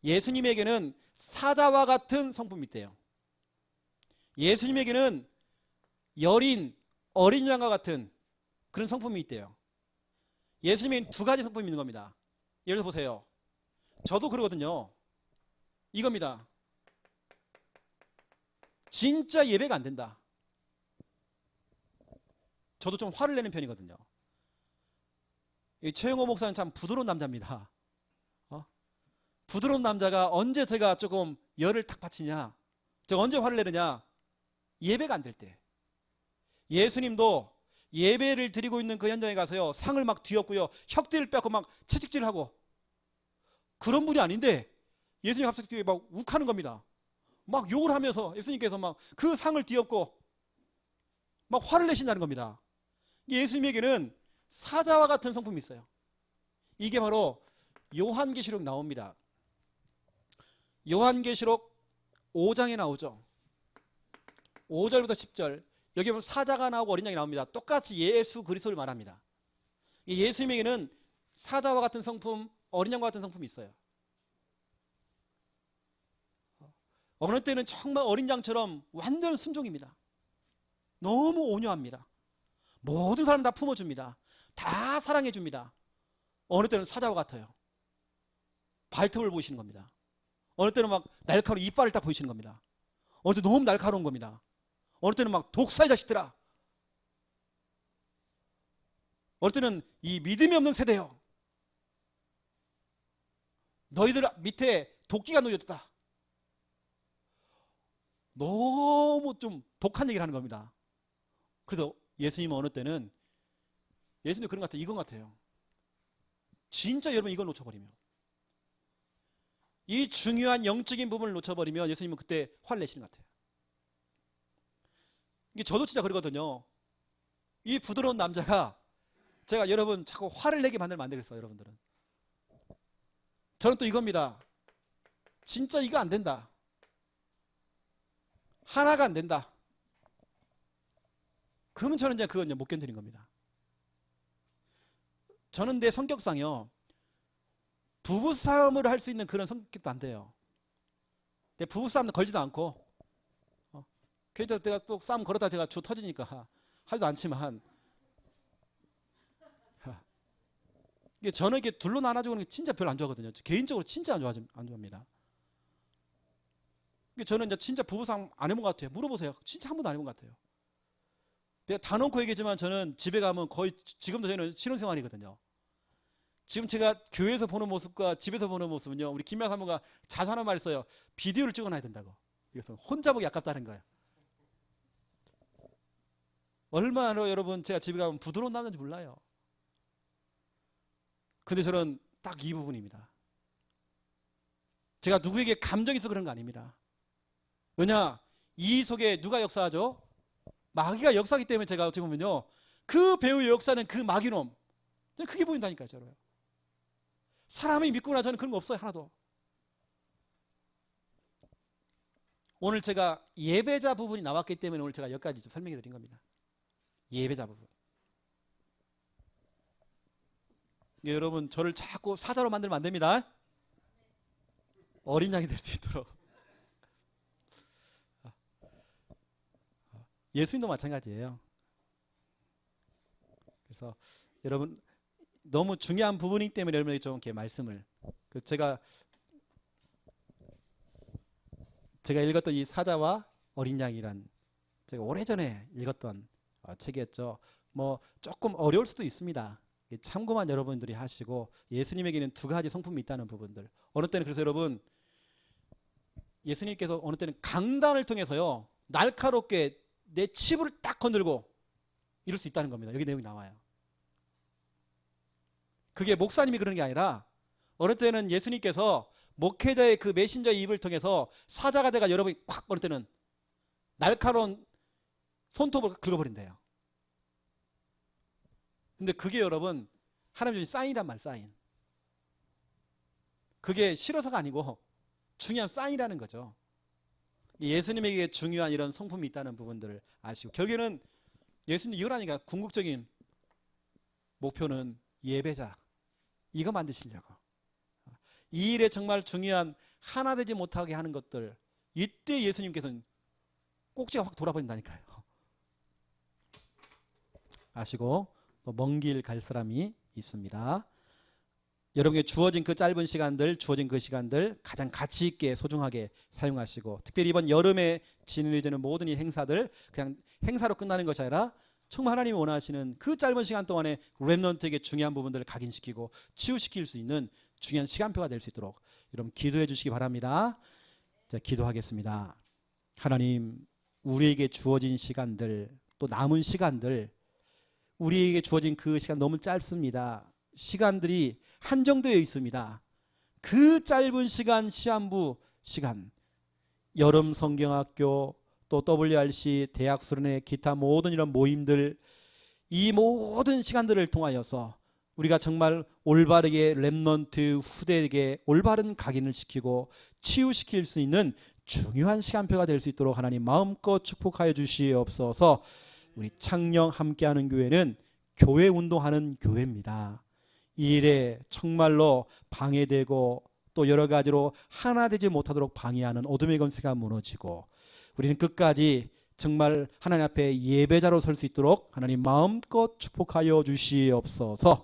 예수님에게는 사자와 같은 성품이 있대요. 예수님에게는 여린 어린 양과 같은 그런 성품이 있대요. 예수님에게는 두 가지 성품이 있는 겁니다. 예를 들어 보세요. 저도 그러거든요. 이겁니다. 진짜 예배가 안 된다. 저도 좀 화를 내는 편이거든요. 이 최영호 목사는 참 부드러운 남자입니다. 부드러운 남자가 언제 제가 조금 열을 탁 받치냐, 제가 언제 화를 내느냐, 예배가 안 될 때. 예수님도 예배를 드리고 있는 그 현장에 가서요, 상을 막 뒤엎고요, 혁대를 빼고 막 채찍질하고 그런 분이 아닌데 예수님 갑자기 막 욱하는 겁니다. 막 욕을 하면서 예수님께서 막 그 상을 뒤엎고 막 화를 내신다는 겁니다. 예수님에게는 사자와 같은 성품이 있어요. 이게 바로 요한계시록 나옵니다. 요한계시록 5장에 나오죠. 5절부터 10절. 여기 보면 사자가 나오고 어린 양이 나옵니다. 똑같이 예수 그리스도를 말합니다. 예수님에게는 사자와 같은 성품, 어린 양과 같은 성품이 있어요. 어느 때는 정말 어린 양처럼 완전 순종입니다. 너무 온유합니다. 모든 사람 다 품어줍니다. 다 사랑해줍니다. 어느 때는 사자와 같아요. 발톱을 보이시는 겁니다. 어느 때는 막 날카로운 이빨을 딱 보이시는 겁니다. 어느 때는 너무 날카로운 겁니다. 어느 때는 막 독사의 자식들아. 어느 때는 이 믿음이 없는 세대요, 너희들 밑에 도끼가 놓여졌다. 너무 좀 독한 얘기를 하는 겁니다. 그래서 예수님은 어느 때는, 예수님 그런 것 같아요. 이건 같아요. 진짜 여러분 이걸 놓쳐버리면, 이 중요한 영적인 부분을 놓쳐버리면 예수님은 그때 화를 내시는 것 같아요. 이게 저도 진짜 그러거든요. 이 부드러운 남자가 제가 여러분 자꾸 화를 내게 만들면 안 되겠어요. 여러분들은. 저는 또 이겁니다. 진짜 이거 안 된다, 하나가 안 된다, 그러면 저는 이제 그건 못 견디는 겁니다. 저는 내 성격상요, 부부싸움을 할 수 있는 그런 성격도 안 돼요. 내 부부싸움도 걸지도 않고, 그래도 내가 또 싸움 걸었다 제가 주 터지니까 하지도 않지만, 이게 저는 이게 둘로 나눠주고 하는 게 진짜 별로 안 좋아하거든요. 개인적으로 진짜 안 좋아합니다. 저는 이제 진짜 부부싸움 안 해본 것 같아요. 물어보세요. 진짜 한 번도 안 해본 것 같아요. 내가 다 놓고 얘기했지만 저는 집에 가면 거의 지금도 저희는 신혼생활이거든요. 지금 제가 교회에서 보는 모습과 집에서 보는 모습은요, 우리 김미아 사모가 자주 하는 말이 있어요. 비디오를 찍어놔야 된다고. 이것은 혼자 보기 아깝다는 거예요. 얼마나 여러분 제가 집에 가면 부드러운 남자인지 몰라요. 근데 저는 딱 이 부분입니다. 제가 누구에게 감정이 있어 그런 거 아닙니다. 왜냐? 이 속에 누가 역사하죠? 마귀가 역사하기 때문에 제가 어떻게 보면요, 그 배우의 역사는 그 마귀놈, 저는 그게 보인다니까요. 저로요. 사람이 믿고 나 저는 그런 거 없어요. 하나도. 오늘 제가 예배자 부분이 나왔기 때문에 오늘 제가 여기까지 좀 설명해 드린 겁니다. 예배자 부분. 여러분, 저를 자꾸 사자로 만들면 안 됩니다. 어린 양이 될 수 있도록. 예수님도 마찬가지예요. 그래서 여러분, 너무 중요한 부분이기 때문에 여러분에게 좀 이렇게 말씀을, 제가 읽었던 이 사자와 어린 양이란, 제가 오래전에 읽었던 책이었죠. 뭐 조금 어려울 수도 있습니다. 참고만 여러분들이 하시고, 예수님에게는 두 가지 성품이 있다는 부분들. 어느 때는, 그래서 여러분, 예수님께서 어느 때는 강단을 통해서요, 날카롭게 내 치부를 딱 건들고 이럴 수 있다는 겁니다. 여기 내용이 나와요. 그게 목사님이 그러는 게 아니라, 어느 때는 예수님께서 목회자의 그 메신저의 입을 통해서 사자가 돼가 여러분이 콱, 어느 때는 날카로운 손톱을 긁어버린대요. 근데 그게 여러분, 하나님 주신 사인이란 말, 사인. 그게 싫어서가 아니고 중요한 사인이라는 거죠. 예수님에게 중요한 이런 성품이 있다는 부분들을 아시고, 결국에는 예수님 이거라니까, 궁극적인 목표는 예배자, 이거 만드시려고. 이 일에 정말 중요한 하나 되지 못하게 하는 것들, 이때 예수님께서는 꼭지가 확 돌아버린다니까요. 아시고, 먼 길 갈 사람이 있습니다. 여러분에게 주어진 그 짧은 시간들, 주어진 그 시간들 가장 가치 있게 소중하게 사용하시고, 특별히 이번 여름에 진행되는 모든 이 행사들 그냥 행사로 끝나는 것이 아니라 정말 하나님이 원하시는 그 짧은 시간 동안에 렘넌트에게 중요한 부분들을 각인시키고 치유시킬 수 있는 중요한 시간표가 될 수 있도록 여러분 기도해 주시기 바랍니다. 자, 기도하겠습니다. 하나님, 우리에게 주어진 시간들, 또 남은 시간들, 우리에게 주어진 그 시간 너무 짧습니다. 시간들이 한정되어 있습니다. 그 짧은 시간, 시한부 시간, 여름 성경학교, 또 WRC, 대학 수련회, 기타 모든 이런 모임들, 이 모든 시간들을 통하여서 우리가 정말 올바르게 렘넌트 후대에게 올바른 각인을 시키고 치유시킬 수 있는 중요한 시간표가 될 수 있도록 하나님 마음껏 축복하여 주시옵소서. 우리 창녕 함께하는 교회는 교회 운동하는 교회입니다. 이 일에 정말로 방해되고 또 여러 가지로 하나 되지 못하도록 방해하는 어둠의 권세가 무너지고, 우리는 끝까지 정말 하나님 앞에 예배자로 설 수 있도록 하나님 마음껏 축복하여 주시옵소서.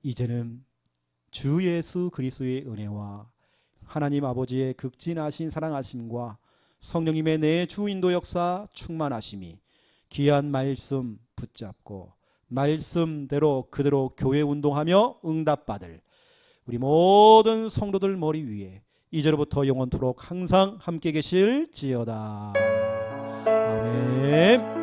이제는 주 예수 그리스도의 은혜와 하나님 아버지의 극진하신 사랑하심과 성령님의 내 주 인도 역사 충만하심이 귀한 말씀 붙잡고 말씀대로 그대로 교회 운동하며 응답받을 우리 모든 성도들 머리 위에 이제로부터 영원토록 항상 함께 계실지어다. 아멘.